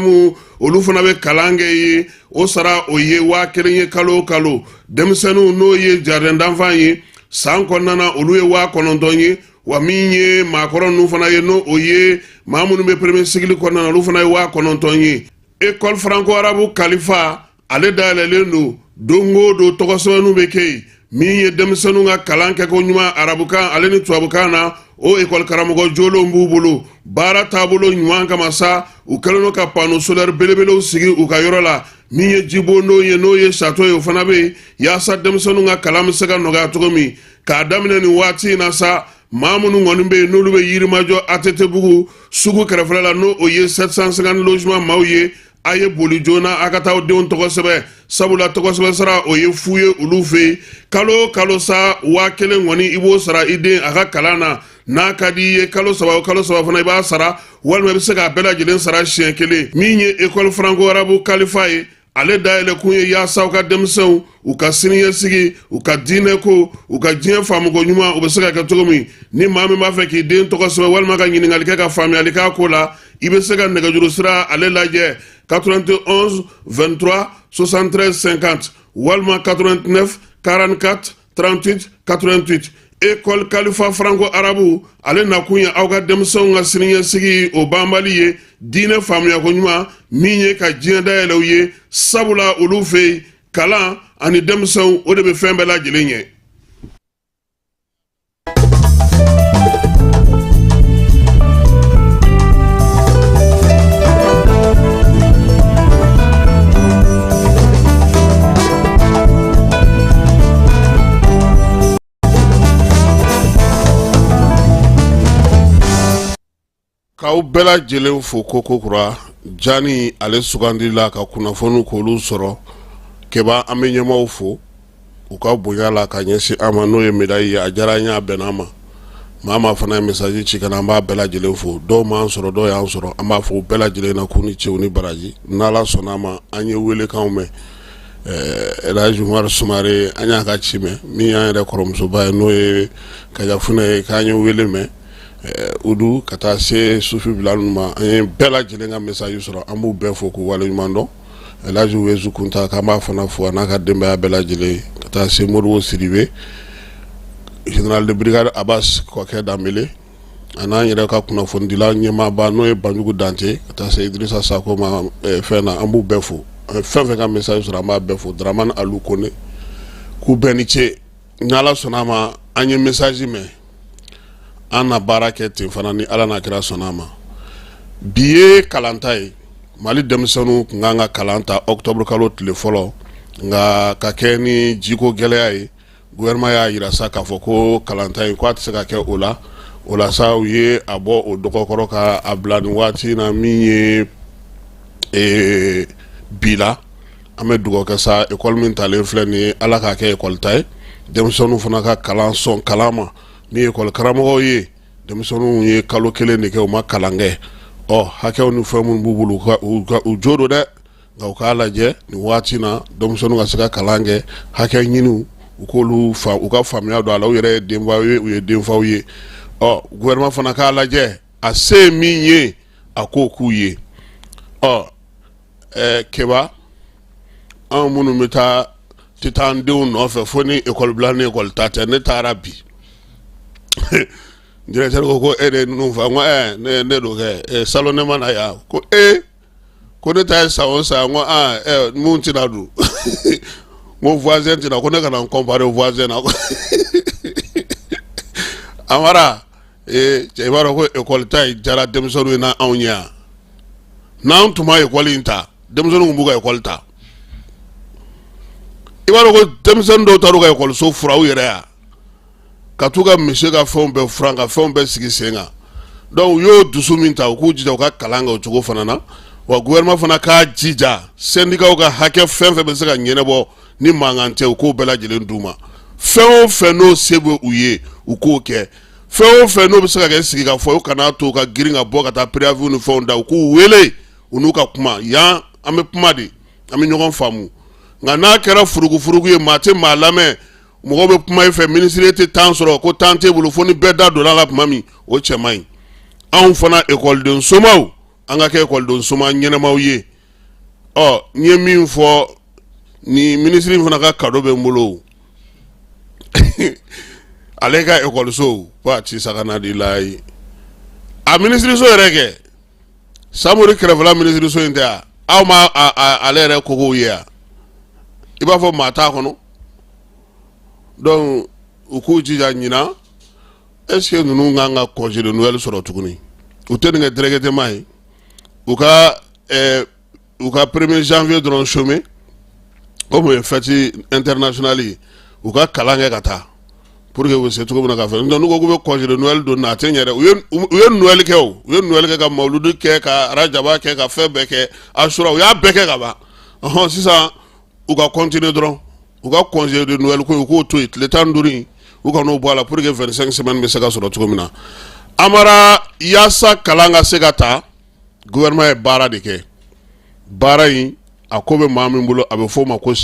olu fana bɛ kalan kɛ ye o sara o ye 1000 ye kalo o kalo denmisɛnninw n'o ye jardin d'enfant ye san kɔnɔna na olu ye 9000 ye wa min ye maakɔrɔ ninnu fana ye n'o o ye maa minnu bɛ premier cycle kɔnɔna na olu fana ye 9000 ye école franco arabu kalifa ale dayɛlɛlen don o don tɔgɔsɛbɛnninw bɛ kɛ yen min ye denmisɛnninw ka kalan kɛ ko ɲuman arabukan ale ni tubabukan na o école karamɔgɔ jolenw b'u bolo baara taabolo ɲuman kama sa u kɛlen don ka panneau solaire belebelew sigi u ka yɔrɔ la min ye jibondon ye n'o ye château ye o fana bɛ yen yaasa denmisɛnninw ka kalan bɛ se ka nɔgɔya cogo min k'a daminɛ nin waati in na sa maa minnu kɔni bɛ yen n'olu bɛ Yirimajɔ Atetebugu sugu kɛrɛfɛla la n'o o ye 750 logements maaw ye a ye boli joona a ka taa o denw tɔgɔ sɛbɛ sabula tɔgɔsɛbɛ sara o ye fu ye olu fɛ yen kalo o kalo sa 1000 kɔni i b'o sara i den a ka kalan na n'a ka di i ye kalo saba o kalo saba fana i b'a sara walima i bɛ se k'a bɛɛ lajɛlen sara siɲɛ kelen min ye école franco arabu kalifa ye ale dayɛlɛ kun ye yaasa u ka denmisɛnw u ka siniɲɛsigi u ka diinɛ ko u ka diɲɛ faamuko ɲuman u bɛ se ka kɛ cogo min ni maa min b'a fɛ k'i den tɔgɔ sɛbɛ walima ka ɲininkali kɛ ka faamuyali k'a ko la i bɛ se ka nɛgɛjuru sira ale lajɛ 91 23 73 50 walima 89 44 38 88 école kalifa franco arabu ale nakun ye aw ka denmisɛnw ka siniɲɛsigi o banbali ye diinɛ faamuyako ɲuman min ye ka diɲɛ dayɛlɛ u ye sabula olu fɛ yen kalan ani denmisɛnw o de bɛ fɛn bɛɛ lajɛlen ɲɛ. K'aw bɛɛ lajɛlen fo ko kura jani ale sugandila ka kunnafoni k'olu sɔrɔ keba an bɛ ɲɛmaaw fo u ka bonya la ka ɲɛsin an ma n'o ye médaille ye a diyara an ye a bɛnna an ma maa fana ye message ci ka na an b'a bɛɛ lajɛlen fo dɔw m'an sɔrɔ dɔw y'an sɔrɔ an b'a fɔ u bɛɛ lajɛlen na k'u ni cɛw ni baraji n'Ala sɔnna a ma an ye welekanw mɛn Elhaji Umaru Sumare an y'a ka ci mɛn min y'an yɛrɛ kɔrɔmusoba ye n'o ye Kajafunɛ ye k'an ye wele mɛn Udu ka taa se Sufi Bilali ma an ye bɛɛ lajɛlen ka message sɔrɔ an b'u bɛɛ fo k'u waleɲuman dɔn Elhaji Wezu Kunta k'an b'a fana fo a n'a ka denbaya bɛɛ lajɛlen ka taa se Modibo Sidibe Général de brigade Abbas Kɔkɛ Danbele a n'an yɛrɛ ka kunnafonidila ɲɛmaaba n'o ye Banjugu Dante ka taa se Idrissa Sako ma fɛn na an b'u bɛɛ fo fɛn fɛn ka message sɔrɔ an b'a bɛɛ fo Dramane Alu Kone k'u bɛɛ ni ce n'Ala sɔnna a ma an ye message mɛn an na baara kɛ ten fana ni Ala n'a kira sɔnna a ma bi ye kalanta ye Mali denmisɛnninw kun kan ka kalan ta octobre kalo tile fɔlɔ nka ka kɛ ni jiko gɛlɛya ye gouvernement y'a yira sa k'a fɔ ko kalanta in k'a tɛ se ka kɛ o la sa u ye a bɔ o dɔgɔkɔrɔ ka a bila nin waati na min ye bi la an bɛ dugawu kɛ sa école min talen filɛ nin ye Ala k'a kɛ école ta ye denmisɛnninw fana ka kalan sɔn kalan ma ni école karamɔgɔw ye denmisɛnninw ye kalo kelen de kɛ u ma kalan kɛ hakɛw ni fɛn minnu b'u bolo u jo don dɛ nka u k'a lajɛ nin waati na denmisɛnninw ka se ka kalan kɛ hakɛ ɲiniw u k'olu u ka faamuya don a la u yɛrɛ ye denbaw ye u ye denfaw ye gouvernement fana k'a lajɛ a se ye min ye a k'o k'u ye keba an minnu bɛ taa tɛ taa an denw nɔfɛ fo ni école bila ni école ta tɛ ne taara bi directeur ko e de ninnu fa n ko ne do kɛ salon ne ma na yan ko ko ne ta ye san o san n ko mun tɛna dun n ko voisin tɛna ko ne kana n comparer voisin na Amara cɛ i b'a dɔn ko école ta in diyara denmisɛnninw ye n'anw ɲɛ yan n'anw tun ma école in ta denmisɛnninw tun b'u ka école ta i b'a dɔn ko denmisɛnnin dɔw taar'u ka école so furan u yɛrɛ yan ka t'u ka monsieur ka fɛnw bɛɛ furan ka fɛnw bɛɛ sigi sen kan donc u y'o dusu min ta u k'u jija u ka kalan kɛ o cogo fana na wa gouvernement fana k'a jija syndicat ka hakɛ fɛn fɛn bɛ se ka ɲɛnabɔ ni mankan tɛ u k'o bɛɛ lajɛlen d'u ma fɛn o fɛn n'o se bɛ u ye u k'o kɛ fɛn o fɛn n'o bɛ se ka kɛ sigi ka fɔ u kana to ka girin ka bɔ ka taa préavis ni fɛnw da u k'u wele u n'u ka kuma yan an bɛ kuma de an bɛ ɲɔgɔn faamu nka n'a kɛra furugufurugu ye maa tɛ maa lamɛn mɔgɔw bɛ kuma i fɛ ministre tɛ temps sɔrɔ ko temps t'e bolo fo ni bɛɛ da donna la kuma min o cɛ man ɲi anw fana école somaw an ka kɛ école soma ɲɛnamaw ye n ye min fɔ ni ministre fana ka cadeau bɛ n bolo ale ka école so ko a ci sagana di la ye a ministre so yɛrɛ kɛ Samori kɛrɛfɛla ministre so in tɛ a aw ma ale yɛrɛ kogow ye a i b'a fɔ maa t'a kɔnɔ donc u k'u jija ɲina est ce que ninnu kan ka congé de Noël sɔrɔ tuguni u tɛ nin kɛ directement ye u ka 1er janvier dɔrɔn chômer o tun ye fête internationale ye u ka kalan kɛ ka taa pour que u bɛ se cogo min na ka fɛ n'u ko k'u bɛ congé de Noël don na a tɛ ɲɛ dɛ u ye Noël kɛ o u ye Noël kɛ ka mawuludi kɛ ka arajaba kɛ ka fɛn bɛɛ kɛ asura u y'a bɛɛ kɛ ka ban sisan u ka continuer dɔrɔn u ka congé de Noël ko u k'o to yen tile 15 in u ka n'o bɔ a la pour que 25 semaines bɛ se ka sɔrɔ cogo min na Amara yaasa kalan ka se ka taa gouvernement ye baara de kɛ baara in a ko bɛ maa min bolo a bɛ fɔ o ma ko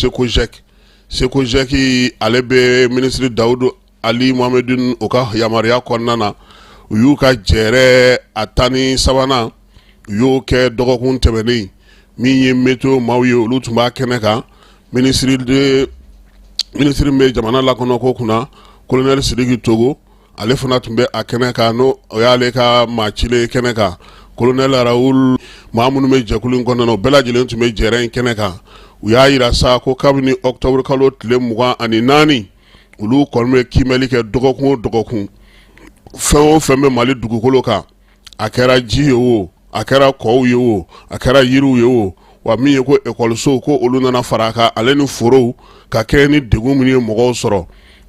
Sekojɛki ale bɛ ministre Dawudu Ali Mohamedine o ka yamaruya kɔnɔna na u y'u ka jɛrɛ a 13nan u y'o kɛ dɔgɔkun tɛmɛnen min ye météo maaw ye olu tun b'a kɛnɛ kan ministre min bɛ jamana lakɔnɔ ko kunna colonel Sidiki Togo ale fana tun bɛ a kɛnɛ kan n'o o y'ale ka maa cilen kɛnɛ kan colonel Raoul maa minnu bɛ jɛkulu in kɔnɔna na u bɛɛ lajɛlen tun bɛ jɛrɛ in kɛnɛ kan u y'a yira sa ko kabini octobre kalo tile 24 olu kɔni bɛ kiimɛli kɛ dɔgɔkun o dɔgɔkun fɛn o fɛn bɛ Mali dugukolo kan a kɛra ji ye o a kɛra kɔw ye o a kɛra yiriw ye o wa min ye ko école ko olu nana fara kan ale ni forow ka kɛ ni degun min ye mɔgɔw sɔrɔ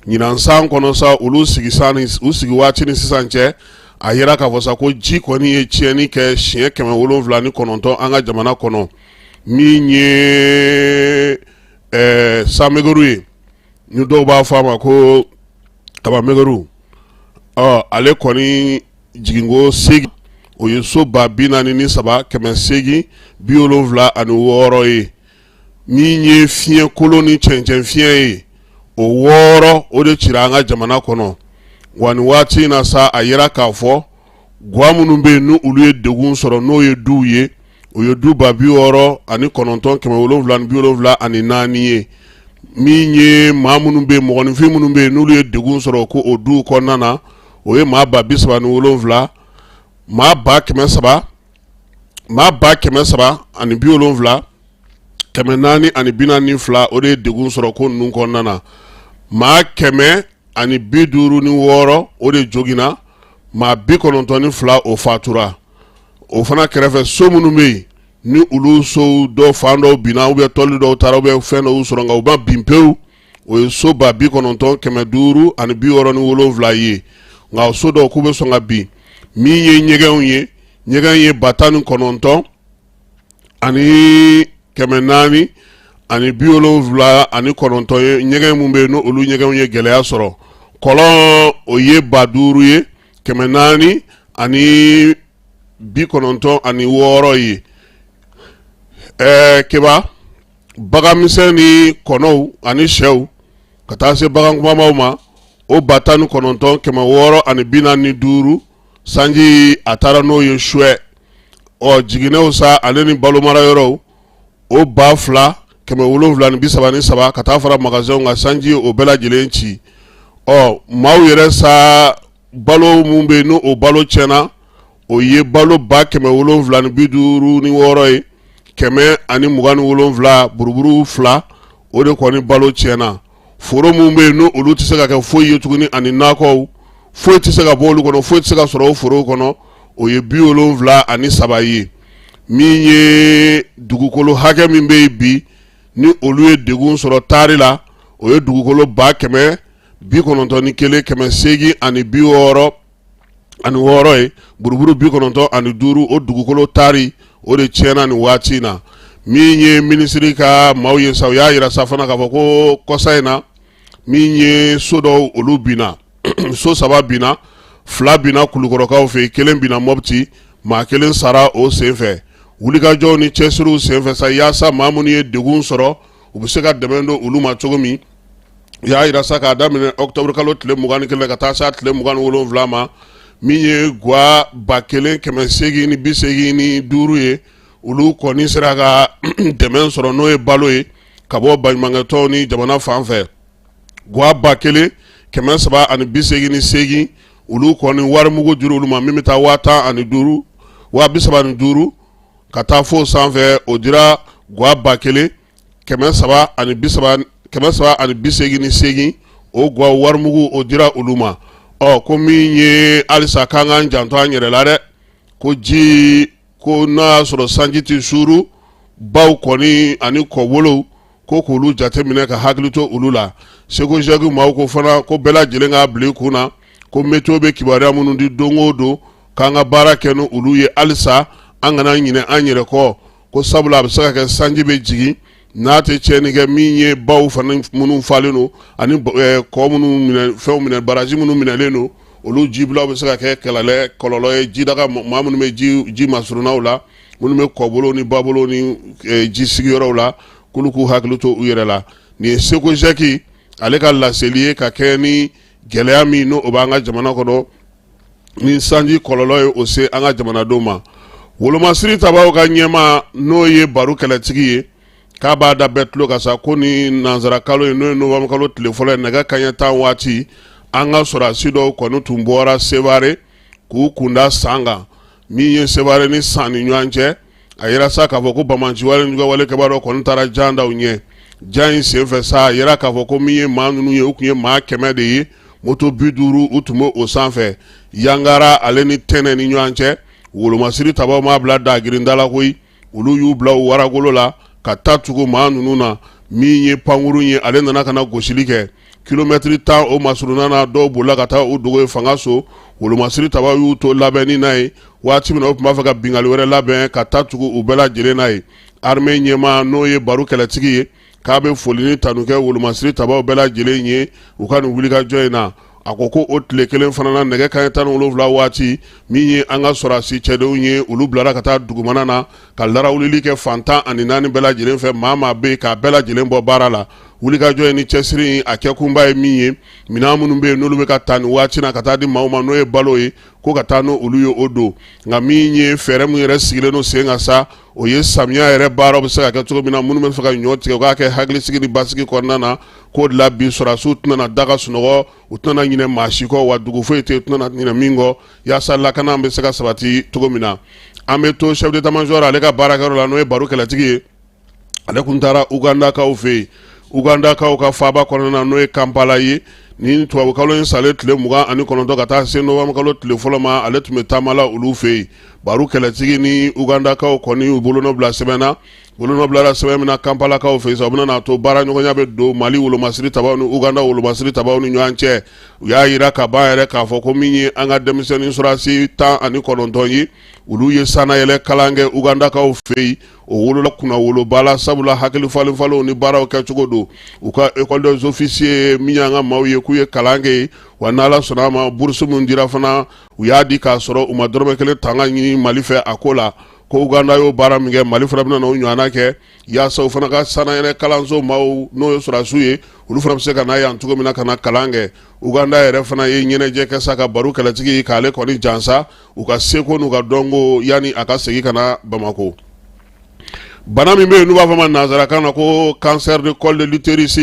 ɲinan san kɔnɔ sa olu sigi waati ni sisan cɛ a yira k'a fɔ sa ko ji kɔni ye tiɲɛni kɛ siɲɛ 709 an ka jamana kɔnɔ min ye sanmɛgɛru ye ni dɔw b'a fɔ a ma ko kabamɛgɛru ale kɔni jiginko 8 o ye so 43 876 ye min ye fiɲɛ kolon ni cɛncɛn fiɲɛ ye o 6 o de cira an ka jamana kɔnɔ wa ni waati in na sa a yira k'a fɔ gwa minnu bɛ yen n'u olu ye degun sɔrɔ n'o ye duw ye o ye du 69,774 ye min ye maa minnu bɛ yen mɔgɔninfin minnu bɛ yen n'olu ye degun sɔrɔ ko o duw kɔnɔna na o ye maa 37,000 maa 300 ani 70 442 o de ye degun sɔrɔ ko ninnu kɔnɔna na maa 156 o de jogina maa 92 o fatura o fana kɛrɛfɛ so minnu bɛ yen ni olu sow dɔ fan dɔw binna tɔli dɔw taara fɛn dɔw sɔrɔ nka u ma bin pewu o ye so 99,567 ye nka o so dɔw k'u bɛ sɔn ka bin min ye ɲɛgɛnw ye ɲɛgɛn ye 59 ani 400 ani 79 ye ɲɛgɛn mun bɛ yen no olu ɲɛgɛnw ye gɛlɛya sɔrɔ kɔlɔn o ye 50 ye 400 ani 96 ye keba baganmisɛn ni kɔnɔw ani sɛw ka taa se bagan kumamaw ma o 59 ani 45 sanji a taara n'o ye suɛ jiginɛw sa ale ni balomara yɔrɔw o 2,733 ka taa fara magasinw ka sanji o bɛɛ lajɛlen ci maaw yɛrɛ sa balo mun bɛ yen no o balo tiɲɛna o ye balo 756 ye 127 buruburu 2 o de kɔni balo tiɲɛna foro mun bɛ yen no olu tɛ se ka kɛ foyi ye tuguni ani nakɔw foyi tɛ se ka bɔ olu kɔnɔ foyi tɛ se ka sɔrɔ o foro kɔnɔ o ye 73 ye min ye dugukolo hakɛ min bɛ yen bi ni olu ye degun sɔrɔ taari la o ye dugukolo 191,860 ani 66 ye buruburu 95 o dugukolo taari o de tiɲɛna ni waati in na min ye minisiri ka maaw ye sa u y'a yira sa fana k'a fɔ ko kɔsa in na min ye so dɔw olu binna so 3 binna 2 binna kulukɔrɔkaw fɛ yen 1 binna Mɔpti maa 1 sara o senfɛ wulikajɔw ni cɛsiriw senfɛ sa yaasa maa minnu ye degun sɔrɔ u bɛ se ka dɛmɛ don olu ma cogo min u y'a yira sa k'a daminɛ octobre kalo tile 21 ka taa se tile 27 ma min ye gwa 1,885 ye olu kɔni sera ka dɛmɛ sɔrɔ n'o ye balo ye ka bɔ baɲumankɛtɔnw ni jamana fan fɛ gwa 1,788 olu kɔni wari mugu juru olu ma min bɛ taa 75,000 ka taa fo sanfɛ o dira gwa 1,788 o gwa wari mugu o dira olu ma ko min ye alisa kan k'an janto an yɛrɛ la dɛ ko ji ko n'a sɔrɔ sanji tɛ suru baw kɔni ani kɔwolow ko k'olu jateminɛ ka hakili to olu la seko jɛki maaw ko fana ko bɛɛ lajɛlen k'a bila i kun na ko météo bɛ kibaruya minnu di don o don k'an ka baara kɛ ni olu ye halisa an kana ɲinɛ an yɛrɛ kɔ ko sabula a bɛ se ka kɛ sanji bɛ jigin n'a tɛ tiɲɛni kɛ min ye baw fana minnu falen don ani kɔ minnu minɛ fɛnw minɛ baraji minnu minɛlen don olu jibilaw bɛ se ka kɛ kɔlɔlɔ ye jidaga maa minnu bɛ ji masurunaw la minnu bɛ kɔbolo ni babolo ni ji sigiyɔrɔw la k'olu k'u hakili to u yɛrɛ la nin ye seko jɛki ale ka laseli ye ka kɛ ni gɛlɛya min n'o b'an ka jamana kɔnɔ ni sanji kɔlɔlɔ ye o se an ka jamanadenw ma wolomasiri tabaw ka ɲɛma n'o ye baro kɛlɛtigi ye k'a b'a da bɛɛ tulo ka sa ko ni nanzara kalo ye n'o ye novembre kalo tile fɔlɔ ye nɛgɛ kaɲɛ 10 waati an ka sɔrɔdasi dɔw kɔni tun bɔra Sevare k'u kunda san kan min ye Sevare ni san ni ɲɔgɔn cɛ a yira sa k'a fɔ ko bamanciwale ni wale kɛbaa dɔ kɔni taara jan daw ɲɛ jan in senfɛ sa a yira k'a fɔ ko min ye maa ninnu ye u tun ye maa 100 de ye moto 50 u tun bɛ o sanfɛ Yangara ale ni Tɛnɛ ni ɲɔgɔn cɛ wolomasiri tabaw m'a bila dagirinda la koyi olu y'u bila u waragolo la ka taa tugu maa ninnu na min ye pankuru ye ale nana ka na gosili kɛ kilomɛtiri 10 o masuruna na dɔw bolila ka taa o dogo ye fanga so wolomasiri taba y'u to labɛnni n'a ye waati min na o tun b'a fɛ ka bingali wɛrɛ labɛn ka taa tugu u bɛɛ lajɛlen n'a ye armée ɲɛmaa n'o ye baro kɛlɛtigi ye k'a bɛ foli ni tanu kɛ wolomasiri tabaw bɛɛ lajɛlen ye u ka nin wulikajɔ in na a ko ko o tile kelen fana na nɛgɛ kanɲɛ 17 waati min ye an ka sɔrɔdasi cɛdenw ye olu bilara ka taa dugumana na ka larawulili kɛ fantan ani 4 bɛɛ lajɛlen fɛ maa bɛ yen k'a bɛɛ lajɛlen bɔ baara la wulikajɔ in ni cɛsiri a kɛkunba ye min ye minɛn minnu bɛ yen n'olu bɛ ka taa nin waati na ka taa di maaw ma n'o ye balo ye ko ka taa n'olu ye o don nka min ye fɛɛrɛ min yɛrɛ sigilen no sen kan sa o ye samiya yɛrɛ baaraw bɛ se ka kɛ cogo min na minnu bɛ fɛ ka ɲɔ tigɛ u k'a kɛ hakilisigi ni basigi kɔnɔna na k'o de la bi sɔrɔdasiw tɛna daga sunɔgɔ u tɛna ɲinɛ maa si kɔ wa dugu foyi tɛ yen u tɛna ɲinɛ min kɔ yaasa lakana bɛ se ka sabati cogo min na an bɛ to chef d'état-major ale ka baarakɛyɔrɔ la n'o ye baro kɛlɛtigi ye ale tun taara ugandakaw fɛ yen ugandakaw ka faaba kɔnɔna na n'o ye kampala ye ni tubabukalo in salen tile 29 ka taa se nɔvambukalo tile fɔlɔ ma ale tun bɛ taamala olu fɛ yen baro kɛlɛtigi ni ugandakaw kɔni y'u bolonɔ bila sɛbɛn na bolonɔ bilara sɛbɛn min na kampalakaw fɛ yen sa u bɛna to baara ɲɔgɔnya bɛ don mali wolomasiri tabaw ni uganda wolomasiri tabaw ni ɲɔgɔn cɛ u y'a yira ka ban yɛrɛ k'a fɔ ko min ye an ka denmisɛnnin sɔrɔdasi 19 ye olu ye sanayɛlɛ kalan kɛ ugandakaw fɛ yen o wolola kunna woloba la sabula hakili falenfalenw ni baaraw kɛcogo don u ka école des officiers min y'an ka maaw ye k'u ye kalan kɛ wa n'ala sɔnna a ma bourse min dira fana u y'a di k'a sɔrɔ u ma dɔrɔmɛ kelen tanga ɲini mali fɛ a ko la ko uganda y'o baara min kɛ mali fana bɛna n'o ɲɔgɔnna kɛ yaasa u fana ka sanayɛlɛ kalanso maaw n'o ye sɔrɔdasiw ye olu fana bɛ se ka na yan cogo min na ka na kalan kɛ uganda yɛrɛ fana ye ɲɛnajɛ kɛ sa ka baro kɛlɛtigi k'ale kɔni jansa u ka seko n'u ka dɔnko yanni a ka segin ka na bamako bana min bɛ yen n'u b'a fɔ ma nanzarakan na ko cancer de col de l'utérus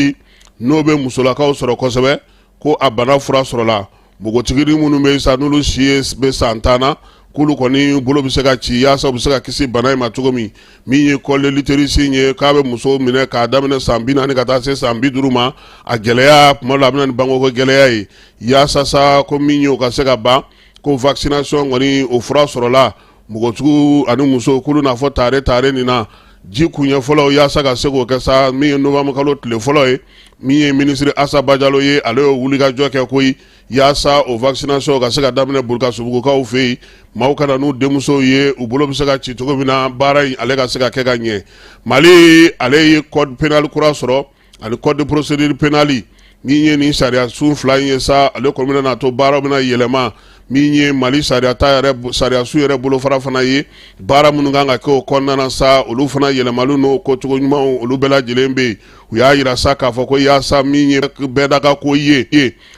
n'o bɛ musolakaw sɔrɔ kosɛbɛ ko a bana fura sɔrɔla npogotigini minnu bɛ yen sa n'olu si bɛ san 10 na k'olu kɔni bolo bɛ se ka ci yaasa u bɛ se ka kisi bana in ma cogo min ye col de l'utérus ye k'a bɛ muso minɛ k'a daminɛ san 40 ka taa se san 50 ma a gɛlɛya tuma dɔ la a bɛna ni bangeko gɛlɛya ye yaasa sa ko min ye o ka se ka ban ko vaccination kɔni o fura sɔrɔla npogotigiw ani muso k'olu n'a fɔ tare nin na ji kuɲɛ fɔlɔ yaasa ka se k'o kɛ sa min ye novembre kalo tile fɔlɔ ye min ye ministre Assa Bajalo ye ale y'o wulikajɔ kɛ koyi yaasa o vaccination ka se ka daminɛ Burkasubugukaw fɛ yen maaw kana n'u denmusow ye u bolo bɛ se ka ci cogo min na baara in ale ka se ka kɛ ka ɲɛ Mali ale ye code pénal kura sɔrɔ ani code de procédure pénale min ye nin sariya sun 2 in ye sa ale kɔni bɛna na to baaraw bɛna yɛlɛma min ye Mali sariya su yɛrɛ bolofara fana ye baara minnu kan ka kɛ o kɔnɔna na sa olu fana yɛlɛmali n'o kocogo ɲumanw olu bɛɛ lajɛlen bɛ yen u y'a yira sa k'a fɔ ko yaasa min ye bɛɛ da ka ko ye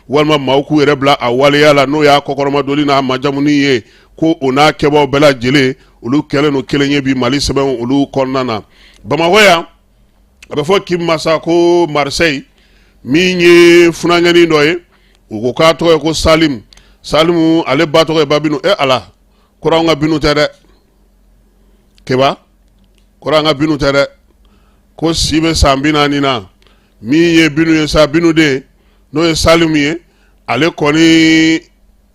walima maaw k'u yɛrɛ bila a waleya la n'o y'a kɔkɔrɔmadonni n'a majamuni ye ko o n'a kɛbaaw bɛɛ lajɛlen olu kɛlen no kelen ye bi Mali sɛbɛn olu kɔnɔna na Bamakɔ yan a bɛ fɔ Kim Masa ko Marseille min ye funanɲɛni dɔ ye u ko k'a tɔgɔ ye ko Salimu ale ba tɔgɔ ye ba binu ala kɔrɔ an ka binu tɛ dɛ keba kɔrɔ an ka binu tɛ dɛ ko si bɛ san 40 na min ye binu ye sa binu den n'o ye Salimu ye ale kɔni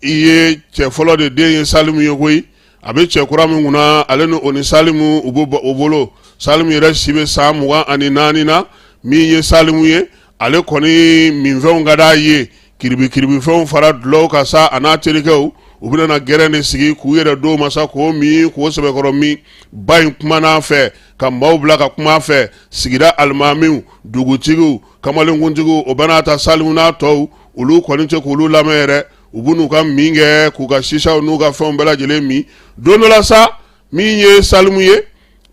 i ye cɛ fɔlɔ de den ye Salimu ye koyi a bɛ cɛ kura min kunna ale ni o ni Salimu u bɛ o bolo Salimu yɛrɛ si bɛ san 24 na min ye Salimu ye ale kɔni minfɛnw ka d'a ye kiribifɛnw fara dulɔw ka sa a n'a terikɛw u bɛna na gɛrɛ de sigi k'u yɛrɛ d'o ma sa k'o min k'o sɛbɛkɔrɔ min ba in kumana fɛ ka maaw bila ka kuma fɛ sigida alimamiw dugutigiw kamalenkuntigiw o bɛna ta Salimu n'a tɔw olu kɔni tɛ k'olu lamɛn yɛrɛ u b'u n'u ka min kɛ k'u ka sisaw n'u ka fɛnw bɛɛ lajɛlen min don dɔ la sa min ye Salimu ye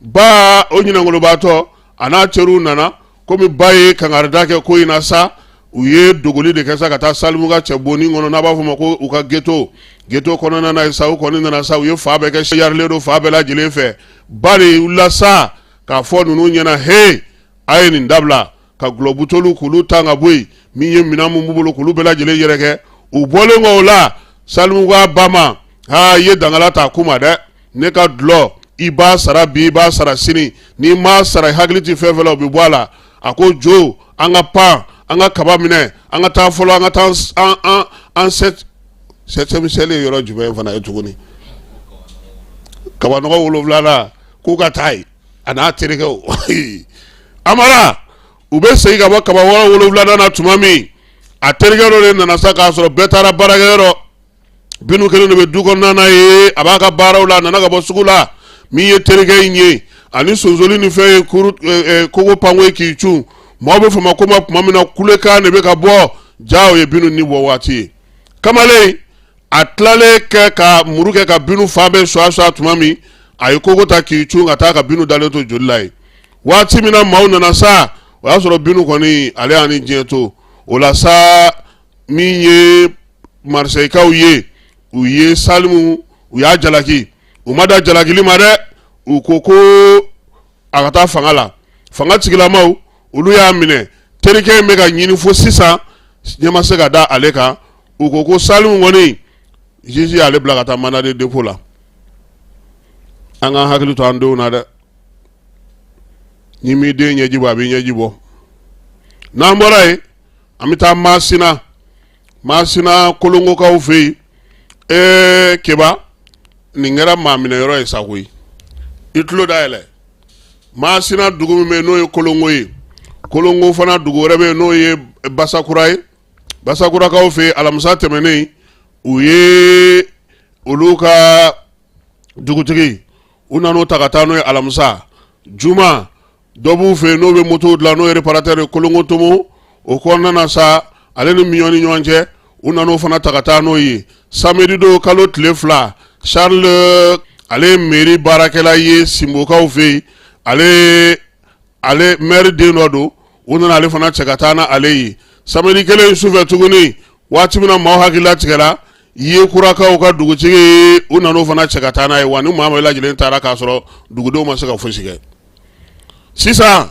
ba o ɲinɛnkolobaatɔ a n'a teriw nana komi ba ye kangarida kɛ ko in na sa u ye dogoli de kɛ sa ka taa Salimu ka cɛ bonni kɔnɔ n'a b'a fɔ ma ko u ka ghetto kɔnɔna na sa u kɔni nana sa u ye fa bɛɛ kɛ yarilen don fa bɛɛ lajɛlen fɛ ba de wulila sa k'a fɔ ninnu ɲɛna he a ye nin dabila ka gulɔbutoliw k'olu tan ka bɔ yen min ye minɛn mun b'u bolo k'olu bɛɛ lajɛlen yɛrɛkɛ u bɔlen kɔ o la Salimu k'a ba ma i ye dangala ta kun ma dɛ ne ka dulɔ i b'a sara bi i b'a sara sini n'i m'a sara hakili tɛ fɛn fɛn la o bɛ bɔ a la a ko jo an ka pan an ka kaba minɛ an ka taa fɔlɔ an ka taa an septième ye yɔrɔ jumɛn fana ye tuguni kaba nɔgɔ 7 k'u ka taa ye a n'a terikɛw amara u bɛ segin ka bɔ kaba 7 na tuma min a terikɛ dɔ de nana sa k'a sɔrɔ bɛɛ taara baarakɛyɔrɔ binu kelen de bɛ du kɔnɔna na ye a b'a ka baaraw la a nana ka bɔ sugu la min ye terikɛ in ye ani sonzoli ni fɛn ye kogo panko ye k'i cun maaw bɛ fama ko ma tuma min na kulekan de bɛ ka bɔ ja o ye binu ni bɔ waati ye kamalen a tilalen kɛ ka muru kɛ ka binu fan bɛɛ suwa tuma min a ye kogo ta k'i cun ka taa ka binu dalen to joli la ye waati min na maaw nana sa o y'a sɔrɔ binu kɔni ale y'a ni diɲɛ to o la sa min ye marisɛyikaw ye u ye salimu u y'a jalaki u ma da jalakili ma dɛ u ko ko a ka taa fanga la fanga tigilamaw olu y'a minɛ terikɛ in bɛ ka ɲini fo sisan ɲɛ ma se ka da ale kan u ko ko salimu kɔni juge y'ale bila ka taa mandat de dépôt la an ka hakili to an denw na dɛ ni m'i den ɲɛji bɔ a b'i ɲɛji bɔ n'an bɔra yen an bɛ taa Masina kolongokaw fɛ yen Keba nin kɛra maa minɛ yɔrɔ ye sa koyi i tulo dayɛlɛ Masina dugu min bɛ yen n'o ye kolongo ye kolongo fana dugu wɛrɛ bɛ yen n'o ye Basakura ye Basakurakaw fɛ yen alamisa tɛmɛnen u ye olu ka dugutigi u nan'o ta ka taa n'o ye alamisa juma dɔ b'u fɛ yen n'o bɛ moto dilan n'o ye réparateur ye kolongo tomo o kɔnɔna na sa ale ni Miɲɔn ni ɲɔgɔn cɛ u nan'o fana ta ka taa n'o ye samedi don kalo tile 2 Charles ale ye mairie baarakɛla ye Simbokaw fɛ yen ale maire den dɔ don u nana ale fana cɛ ka taa n'ale ye samedi kelen sufɛ tuguni waati min na maaw hakilila tigɛra ye kurakaw ka dugutigi u nan'o fana cɛ ka taa n'a ye wa ni maa bɛɛ lajɛlen taara k'a sɔrɔ dugudenw ma se ka fosi kɛ sisan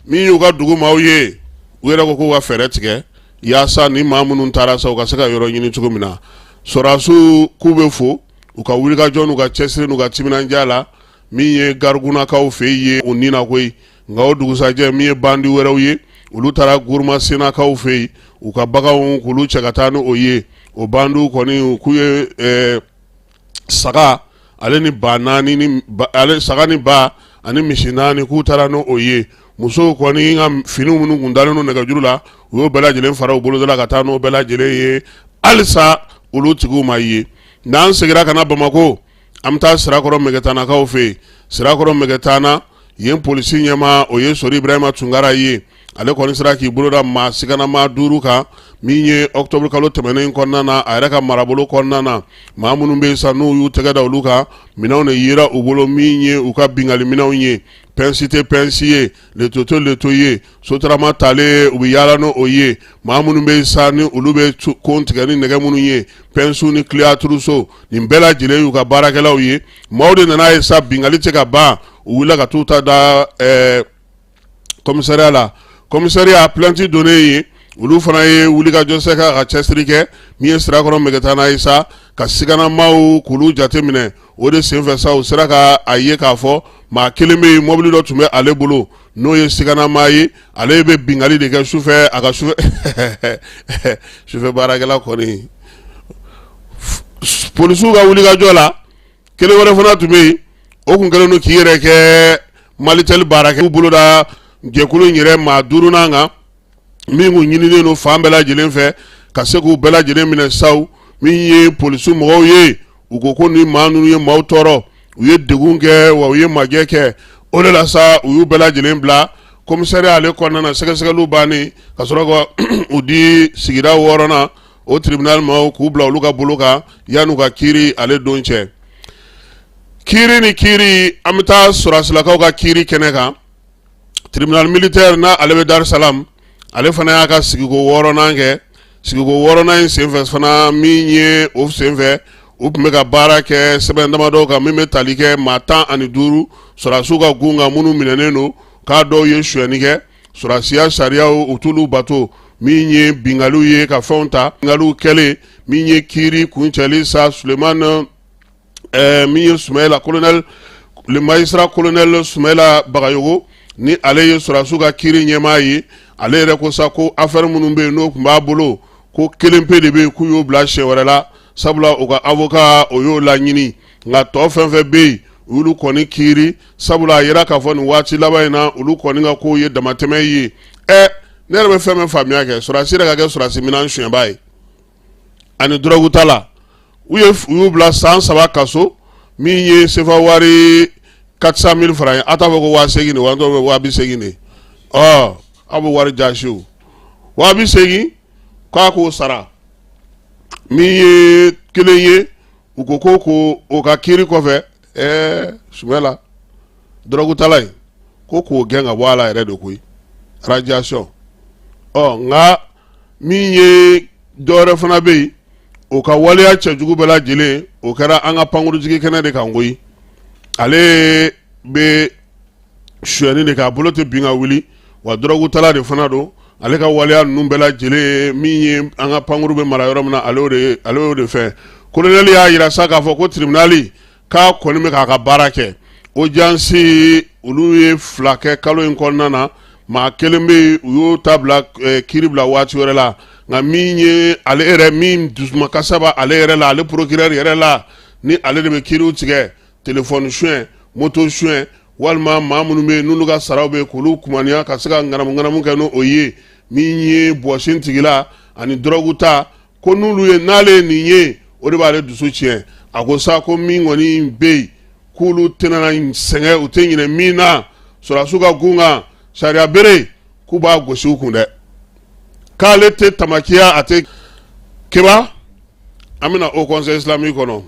min y'u ka dugu maaw ye u yɛrɛ ko k'u ka fɛɛrɛ tigɛ yaasa ni maa minnu taara sa u ka se ka yɔrɔ ɲini cogo min na sɔrɔdasiw k'u bɛ fo u ka wulikajɔ n'u ka cɛsiri n'u ka timinandiya la min ye Garugunakaw fɛ ye u ni na koyi nka o dugusajɛ min ye bandi wɛrɛw ye olu taara Gorumasenakaw fɛ yen u ka baganw k'olu cɛ ka taa ni o ye o bandiw kɔni k'u ye saga ale ni ba naani ni saga ni ba ani misi naani k'u taara ni o ye musow kɔni ka finiw minnu kun dalen no nɛgɛjuru la u y'o bɛɛ lajɛlen fara u bolo la ka taa n'o bɛɛ lajɛlen ye halisa olu tigiw ma ye n'an segira ka na Bamako an bɛ taa Sirakɔrɔ Mɛgɛtanakaw fɛ yen Sirakɔrɔ Mɛgɛtana yen polisi ɲɛma o ye Sori Ibrahima Tunkara ye ale kɔni sera k'i bolo da maa siganama 5 kan min ye octobre kalo tɛmɛnen kɔnɔna na a yɛrɛ ka marabolo kɔnɔna na maa minnu bɛ yen sa n'u y'u tɛgɛ da olu kan minɛnw de yera u bolo min ye u ka bingali minɛnw ye pɛnsi tɛ pɛnsi ye leto tɛ leto ye sotarama talen u bɛ yaala n'o ye maa minnu bɛ yen sa ni olu bɛ kon tigɛ ni nɛgɛ minnu ye pɛnsiw ni kileaturuso nin bɛɛ lajɛlen y'u ka baarakɛlaw ye maaw de nana ye sa bingali tɛ ka ban u wulila ka t'u ta da commissariat la commissariat plainte donné ye olu fana ye wulikajɔ kɛ ka cɛsiri kɛ min ye Sirakɔrɔ Mɛgɛtana ye sa ka siganamaw k'olu jateminɛ o de senfɛ sa u sera ka a ye k'a fɔ maa kelen bɛ yen mɔbili dɔ tun bɛ ale bolo n'o ye siganama ye ale bɛ bingali de kɛ sufɛ a ka sufɛ baarakɛla kɔni polisiw ka wulikajɔ la kelen wɛrɛ fana tun bɛ yen o kun kɛlen don k'i yɛrɛ kɛ Malitel baarakɛlaw bolo da jɛkulu in yɛrɛ maa 5nan kan min kun ɲininen don fan bɛɛ lajɛlen fɛ ka se k'u bɛɛ lajɛlen minɛ saw min ye polisi mɔgɔw ye u ko ko ni maa ninnu ye maaw tɔɔrɔ u ye degun kɛ wa u ye majɛ kɛ o de la sa u y'u bɛɛ lajɛlen bila commissariat ale kɔnɔna na sɛgɛsɛgɛliw bannen ka sɔrɔ ka u di sigida 6nan o tribunal ma k'u bila olu ka bolo kan yan'u ka kiiri ale don cɛ kiiri ni kiiri an bɛ taa sɔrɔdasilakaw ka kiiri kɛnɛ kan tribunal militaire na ale bɛ Dar es Salaam ale fana y'a ka sigiko 6nan kɛ sigiko 6nan in senfɛ fana min ye o senfɛ u tun bɛ ka baara kɛ sɛbɛn damadɔ kan min bɛ tali kɛ maa 15 sɔrɔdasiw ka gun kan minnu minɛnen don k'a dɔw ye suyɛnni kɛ sɔrɔdasiya sariyaw u t'olu bato min ye bingaliw ye ka fɛnw ta bingaliw kɛlen min ye kiiri kuncɛli sa Sulemani min ye Sumayila colonel le magistrat colonel Sumayila Bagayogo ni ale ye sɔrɔdasiw ka kiiri ɲɛmaa ye ale yɛrɛ ko sa ko affaire minnu bɛ yen n'o tun b'a bolo ko kelen pe de bɛ yen k'u y'o bila siɲɛ wɛrɛ la sabula u ka avocat o y'o laɲini nka tɔ fɛn fɛn bɛ yen olu kɔni kiiri sabula a yera k'a fɔ nin waati laban in na olu kɔni ka kow ye damatɛmɛ ye ne yɛrɛ bɛ fɛn min faamuya kɛ sɔrɔdasi yɛrɛ ka kɛ sɔrɔdasi minɛn suɲɛba ye ani drogue ta la u y'u bila san 3 kaso min ye sefa wari 400,000 francs ye a t'a fɔ ko 80,000 wa dɔw bɛ 80,000 de aw bɛ wari jasi o 80,000 k'a k'o sara min ye kelen ye u ko o ka kiiri kɔfɛ sumɛla drogue tala in ko k'o gɛn ka bɔ a la yɛrɛ de koyi radiation nka min ye dɔwɛrɛ fana bɛ yen o ka waleya cɛjugu bɛɛ lajɛlen o kɛra an ka pankurutigi kɛnɛ de kan koyi ale bɛ suyɛni de k'a bolo tɛ bin ka wuli wa drogue tala de fana don ale ka waleya ninnu bɛɛ lajɛlen min ye an ka pankuru bɛ mara yɔrɔ min na ale y'o de fɛ kolonɛli y'a yira sa k'a fɔ ko tribunali k'a kɔni bɛ k'a ka baara kɛ audience olu ye 2 kɛ kalo in kɔnɔna na maa kelen bɛ yen u y'o ta bila kiiri bila waati wɛrɛ la nka min ye ale yɛrɛ min dusumakasa b'a ale yɛrɛ la ale procureur yɛrɛ la ni ale de bɛ kiiriw tigɛ téléphone suɲɛ moto suɲɛ walima maa minnu bɛ yen n'olu ka saraw bɛ yen k'olu kumaniya ka se ka ŋanamu kɛ n'o ye min ye bɔsin tigila ani drogue ta ko n'olu ye n'ale ye nin ye o de b'ale dusu tiɲɛ a ko sa ko min kɔni bɛ yen k'olu tɛna sɛgɛn u tɛ ɲinɛ min na sɔrɔdasiw ka gun kan sariya bere k'u b'a gosi u kun dɛ k'ale tɛ tamakiya a tɛ keba an bɛna au conseil islamique kɔnɔ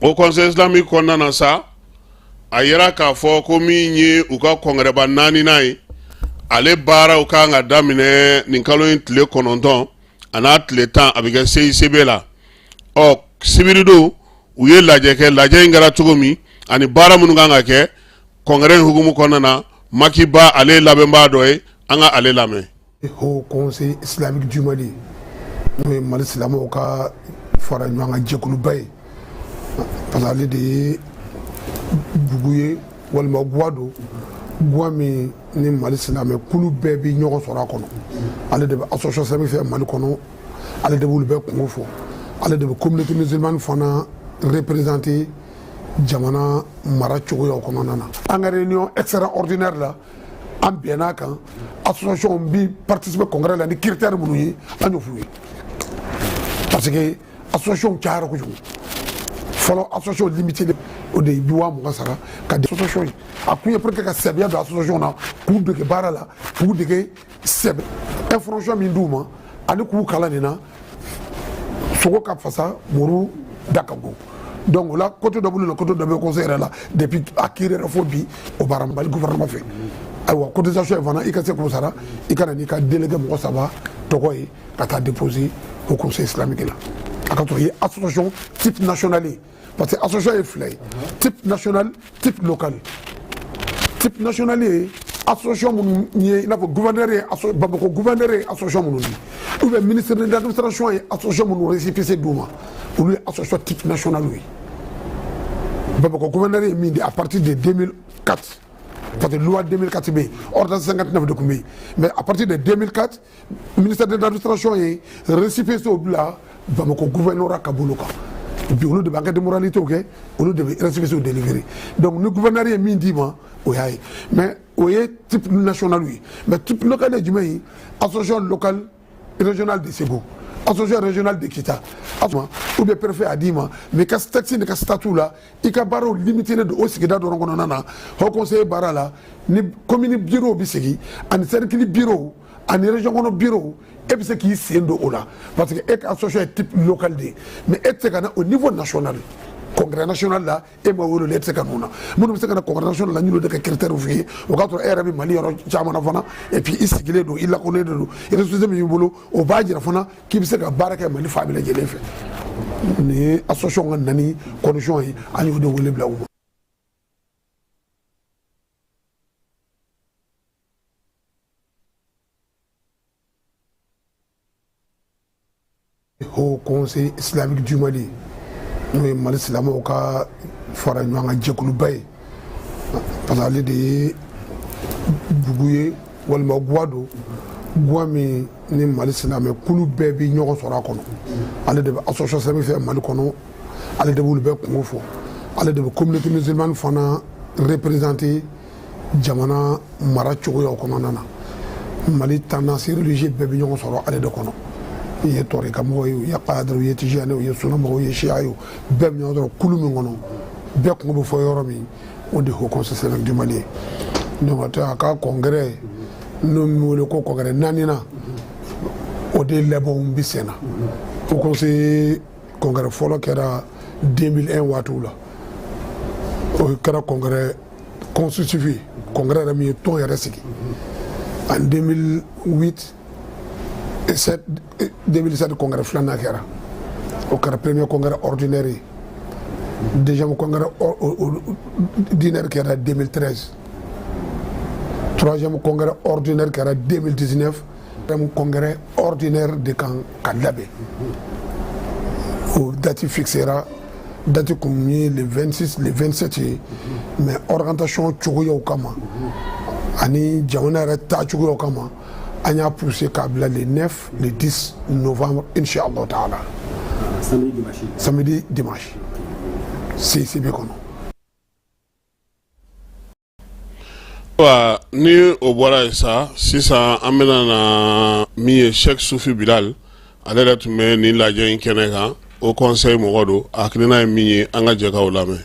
au conseil islamique kɔnɔna na sa a yɛrɛ k'a fɔ ko min ye u ka kɔngɛrɛba 4nan ye ale baaraw kan ka daminɛ nin kalo in tile 9 a n'a tile 10 a bɛ kɛ CICB la sibiri don u ye lajɛ kɛ lajɛ in kɛra cogo min ani baara minnu kan ka kɛ kɔngɛrɛ in hukumu kɔnɔna na Macky Ba ale labɛnbaa dɔ ye an ka ale lamɛn. Haut Conseil islamique du Mali n'o ye Mali silamɛw ka fara ɲɔgɔn kan jɛkuluba ye parce que ale de ye bugu ye walima guwa don guwa min ni Mali silamɛ kulu bɛɛ bi ɲɔgɔn sɔrɔ a kɔnɔ ale de bɛ association islamique fɛ Mali kɔnɔ ale de b'olu bɛɛ kungo fɔ ale de bɛ communauté musulmane fana représenter jamana mara cogoyaw kɔnɔna na an ka réunion extraordinaire la an bɛnn'a kan association bi participer congrès la ni critère minnu ye an y'o f'u ye parce que association cayara kojugu fɔlɔ association limité o de ye 20,000 sara ka di association ye a kun ye pour que ka sɛbɛya don association na k'u dege baara la k'u dege sɛbɛ information min d'u ma ani k'u kalan nin na sogo ka fasa muru da ka go donc là côté dɔ bolo la côté dɔ bɛ conseil yɛrɛ la depuis a kiiri yɛrɛ fo bi o baara Mali gouvernement fɛ ayiwa cotisation in fana i ka se k'o sara i ka na n'i ka délégué mɔgɔ 3 tɔgɔ ye ka taa déposer au conseil islamique la a ka sɔrɔ i ye association type national ye parce que association ye 2 ye type national type local type national ye association minnu ye i n'a fɔ gouverneur ye Bamako gouverneur ye association minnu di ou bien ministre de l'administration ye association minnu récépissé d'u ma olu ye association type national ye Bamako gouverneur ye min di à partir de 2004 parce que loi 2004 bɛ yen ordonnance 59 de tun bɛ yen mais à partir de 2004 ministère de l'administration ye récépissé o bila Bamako gouverneur ka bolo kan bi olu de b'an ka démoralité kɛ olu de bɛ récépissé o délivrer donc ni gouverneur ye min d'i ma o y'a ye mais o ye type national ye mais type local ye jumɛn ye association locale régionale de Segu association régionale de Kita ou bien préfet a d'i ma mais ka texte ni ka statut la i ka baaraw limité don o sigida dɔrɔn kɔnɔna na haut conseil baara la ni commune bureau bɛ sigi ani cercle bureau ani région kɔnɔ bureau e bɛ se k'i sen don o la parce que e ka association ye type local de ye mais e tɛ se ka na au niveau national congrès national la e ma wolo la e tɛ se ka n'o na minnu bɛ se ka na congrès national la n'olu de ka critère f'i ye o k'a sɔrɔ e yɛrɛ bɛ Mali yɔrɔ caman na fana et puis i sigilen don i lakodɔnnen don responsabilité min b'i bolo o b'a jira fana k'i bɛ se ka baara kɛ Mali fan bɛɛ lajɛlen fɛ nin ye association ka nani condition ye an y'o de wele bila u ma. Haut Conseil islamique du Mali n'o ye Mali silamɛw ka fara ɲɔgɔn kan jɛkuluba ye parce que ale de ye bugu ye walima guwa don guwa min ni Mali silamɛ kulu bɛɛ bi ɲɔgɔn sɔrɔ a kɔnɔ ale de bɛ association islamique fɛ Mali kɔnɔ ale de b'olu bɛɛ kungo fɔ ale de bɛ communauté musulmane fana représenter jamana mara cogoyaw kɔnɔna na Mali tendance religieux bɛɛ bɛ ɲɔgɔn sɔrɔ ale de kɔnɔ. I ye tɔrika mɔgɔ ye o, i ye kadiri, i ye tijani, i ye sunna mɔgɔ, i ye siya ye o, bɛɛ bɛ ɲɔgɔn sɔrɔ kulu min kɔnɔ, bɛɛ kun bɛ fɔ yɔrɔ min, o de Haut Conseil islamique du Mali. Donc a ka congrès n'o bɛ wele ko congrès 4nan, o de labɛnw bɛ sen na. Haut Conseil congrès fɔlɔ kɛra 2001 waatiw la. O kɛra congrès constitutif, congrès yɛrɛ min ye tɔn yɛrɛ sigi. En 2008, 2007 congrès filanan kɛra. O kɛra premier congrès ordinaire ye. Deuxième congrès ordinaire kɛra 2013. Troisième congrès ordinaire kɛra 2019. Quatrième congrès ordinaire de kan ka labɛn. O date fixera date kun ye le 26 le 27 ye, mais orientation cogoyaw kama ani jamana yɛrɛ taacogoyaw kama an y'a poussé k'a bila le 9 le 10 novembre inchallah taala. Samedi dimanche CCB kɔnɔ. Wa ni o bɔra yen sa sisan an bɛna na min ye Sheikh Sufi Bilal ale yɛrɛ tun bɛ nin lajɛ in kɛnɛ kan. Au conseil mɔgɔ don a hakilina ye min ye an ka jɛ k'aw lamɛn.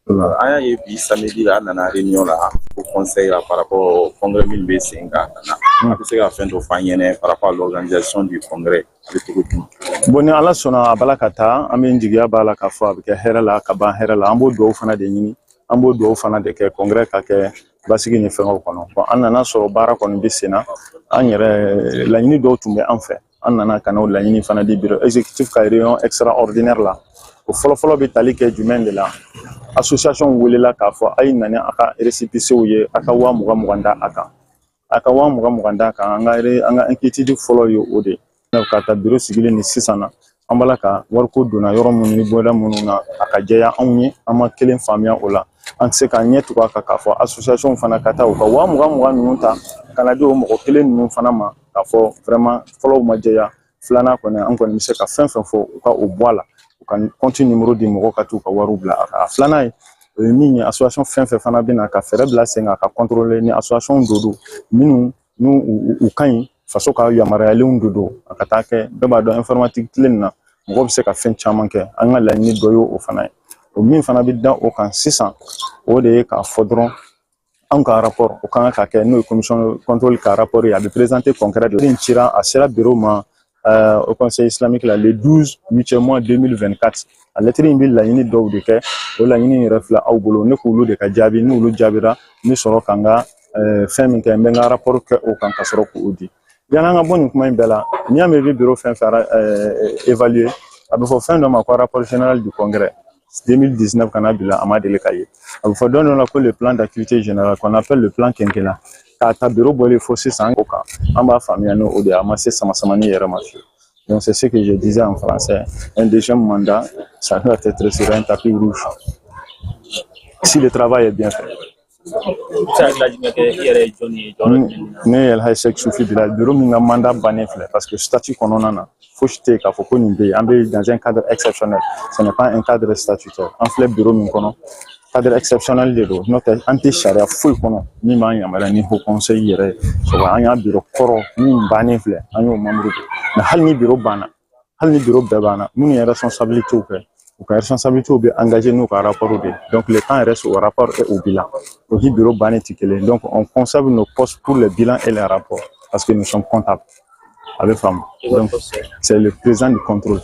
An y'a ye bi samedi la an nana réunion la au conseil la par rapport au congrès min bɛ sen kan a bɛ se ka fɛn dɔ f'an ɲɛna par rapport à l'organisation du congrès a bɛ cogo di. Bon ni Ala sɔnna a bala ka taa an bɛ jigiya b'a la k'a fɔ a bɛ kɛ hɛrɛ la ka ban hɛrɛ la an b'o dugawu fana de ɲini an b'o dugawu fana de kɛ congrès ka kɛ basigi ni fɛngɛw kɔnɔ. Bon an nana sɔrɔ baara kɔni bɛ sen na an yɛrɛ laɲini dɔw tun bɛ an fɛ. An nana ka n'o laɲini fana di bureau exécutif ka réunion extraordinaire la o fɔlɔfɔlɔ bɛ tali kɛ jumɛn de la association welela k'a fɔ a ye nani a ka récépissés ye a ka 20,000 da a kan a ka 20,000 da a kan an ka inquiétude fɔlɔ ye o de ka taa bureau sigilen ni sisan na an bala ka wariko donna yɔrɔ minnu ni bɔda minnu na a ka jɛya anw ye an ma kelen faamuya o la an tɛ se ka ɲɛ tugu a kan k'a fɔ association fana ka taa u ka 20,000 ninnu ta ka na di o mɔgɔ kelen ninnu fana ma k'a fɔ vraiment fɔlɔw ma jɛya filanan kɔni an kɔni bɛ se ka fɛn fɛn fɔ u ka o bɔ a la u ka compte numéro di mɔgɔw ka t'u ka wariw bila a kan a filanan ye o ye min ye association fɛn fɛn fana bɛ na ka fɛɛrɛ bila sen kan ka contrôler ni association dɔ don minnu n'u u ka ɲi faso ka yamaruyalenw de don a ka taa kɛ bɛɛ b'a dɔn informatique tile nin na mɔgɔ bɛ se ka fɛn caman kɛ an ka laɲini dɔ ye o fana ye o min fana bɛ da o kan sisan o de ye k'a fɔ dɔrɔn an ka rapport o kan ka kɛ n'o ye commission contrôle ka rapport ye a bɛ présenter concret de la cira a sera bureau ma au conseil islamique la le 12 8e mois 2024 a lettre in bɛ laɲini dɔw de kɛ o laɲini yɛrɛ filɛ aw bolo ne k'olu de ka jaabi n'olu jaabira n bɛ sɔrɔ ka n ka fɛn min kɛ n bɛ n ka rapport kɛ o kan ka sɔrɔ k'o di yan'an ka bɔ nin kuma in bɛɛ la n'i y'a mɛn i bɛ bureau fɛn fɛn évaluer a bɛ fɔ fɛn dɔ ma ko rapport général du congrès 2019 kana bila a ma deli ka ye a bɛ fɔ dɔn dɔ la ko le plan d'activité générale qu'on appelle le plan quinquennal k'a ta bureau bɔlen fo sisan o kan an b'a faamuya n'o de ye a ma se sama-samani yɛrɛ ma fiyewu donc c'est ce que je disais en français un deuxième mandat ça doit être sur un tapis rouge si le travail est bien fait. Ne yɛlɛ Sheikh Sufi Bilal bureau min ka mandat bannen filɛ parce que statut kɔnɔna na fosi tɛ yen k'a fɔ ko nin bɛ yen an bɛ dans un cadre exceptionnel ce n'est pas un cadre statutaire an filɛ bureau min kɔnɔ cadre exceptionnel de don n'o tɛ an tɛ sariya foyi kɔnɔ min b'an yamaruya ni haut conseil yɛrɛ ye sabu an y'a bureau kɔrɔ min bannen filɛ an y'o membre de mais hali ni bureau banna hali ni bureau bɛɛ banna minnu ye responsabilité kɛ u ka responsabilité bɛ engagé n'u ka rapport de donc le temps reste au rapport et au bilan o ni bureau bannen tɛ kelen donc on conserve nos postes pour le bilan et les rapports parce que nous sommes comptables avec femme donc c'est le président du contrôle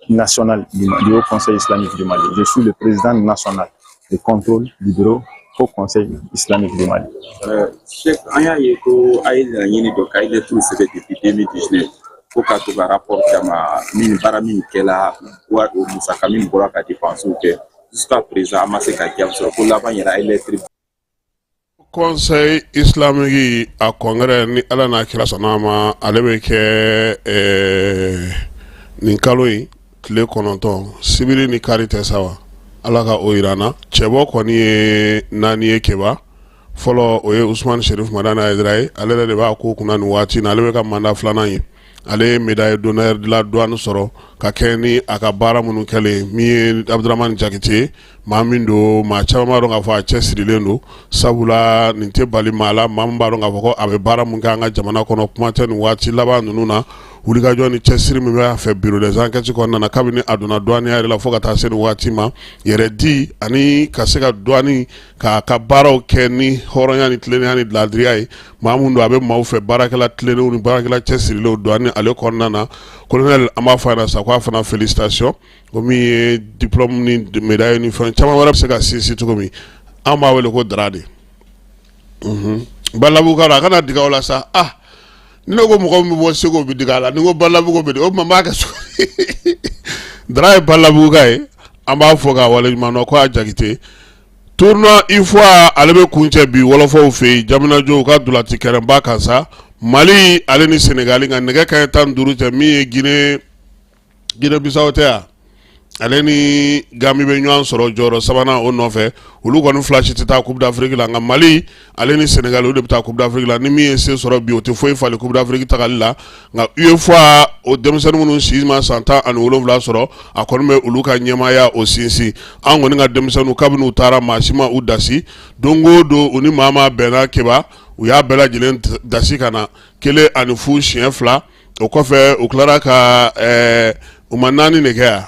national du Haut Conseil islamique du Mali je suis le président national du contrôle du bureau au Conseil islamique du Mali. Cheikh an y'a ye ko a ye laɲini dɔ k'a ye lettre sɛbɛn depuis 2019 ko ka to ka rapport caman min baara min kɛla wa o musaka min bɔra ka dépenses kɛ jusqu'à présent an ma se ka jaabi sɔrɔ ko laban yɛrɛ a ye lettre. Conseil islamique a congrès ni ala n'a kira sɔnna ma ale bɛ kɛ nin kalo in tile 9 sibiri ni kari tɛ sa wa ala ka o yira n na cɛbɔ kɔni ye 4 ye keba fɔlɔ o ye Usman Sherif Madani Aidara ye ale yɛrɛ de b'a ko kunna nin waati in na ale bɛ ka mandat 2nan ye ale ye médaille d'honneur de la douane sɔrɔ ka kɛ ni a ka baara minnu kɛlen min ye Abdramane Jakite maa min don maa caman b'a dɔn k'a fɔ a cɛsirilen don sabula nin tɛ bali maa la maa min b'a dɔn k'a fɔ ko a bɛ baara min kɛ an ka jamana kɔnɔ kuma tɛ nin waati laban ninnu na wulikajɔ ni cɛsiri min bɛ a fɛ bureau des enquêtes kɔnɔna na kabini a donna douaniya yɛrɛ la fo ka taa se nin waati ma yɛrɛ di ani ka se ka douane k'a ka baaraw kɛ ni hɔrɔnya ni tilennenya ni diladiriya ye maa min don a bɛ maaw fɛ baarakɛla tilennenw ni baarakɛla cɛsirilenw douane ale kɔnɔna na colonel an b'a fɔ a ɲɛna sa ko a fana félicitation ko min ye diplôme ni médaille ni fɛn caman wɛrɛ bɛ se ka sinsin cogo min an b'a wele ko Dara de Balabugu a kana diga o la sa ni ne ko mɔgɔ min bɛ bɔ Segu bɛ digi a la ni ko Balabugu bɛ o tuma b'a kɛ so Dara ye Balabugu ye an b'a fɔ k'a waleɲuman dɔn ko a Jakite tournoi IFOA ale bɛ kuncɛ bi wɔlɔfɔw fɛ yen jamanajɔw ka dulati kɛrɛnba kan sa Mali ale ni Senegal nka nɛgɛ kanɲɛ 15 cɛ min ye Guinée Bissau tɛ yan ale ni Gambie bɛ ɲɔgɔn sɔrɔ jɔyɔrɔ sabanan o nɔfɛ olu kɔni fila si tɛ taa Coupe d'Afrique la nka Mali ale ni Senegal o de bɛ taa Coupe d'Afrique la ni min ye se sɔrɔ bi o tɛ foyi fali Coupe d'Afrique tagali la nka UEFA o denmisɛnnin minnu si ma san 17 sɔrɔ a kɔni bɛ olu ka ɲɛmaaya o sinsin an kɔni ka denmisɛnninw kabini u taara maa si ma u dasi don o don u ni maa maa bɛnna keba u y'a bɛɛ lajɛlen dasi ka na 1 ani 0 siɲɛ 2 o kɔfɛ u tilara ka u ma 4 de kɛ yan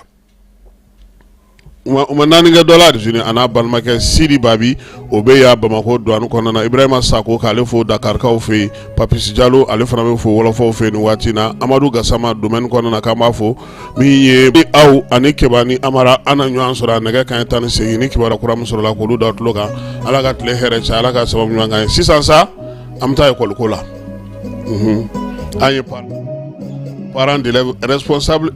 u ma 4 kɛ dɔ la Algérie a n'a balimakɛ Sidi Babi o bɛ yan Bamako douane kɔnɔna na Ibrahima Sako k'ale fo Dakarkaw fɛ yen Papis Diallo ale fana bɛ fo wɔlɔfɔw fɛ yen nin waati in na Amadou Gassama domaine kɔnɔna na k'an b'a fɔ min ye aw ani Keba ni Amara an na ɲɔgɔn sɔrɔ a nɛgɛ kanɲɛ 18 ni kibaruya kura min sɔrɔla k'olu da tulo kan Ala ka tile hɛrɛ cɛ Ala ka sababu ɲuman kan ye sisan sa an bɛ taa école ko la an ye parents d'élèves responsables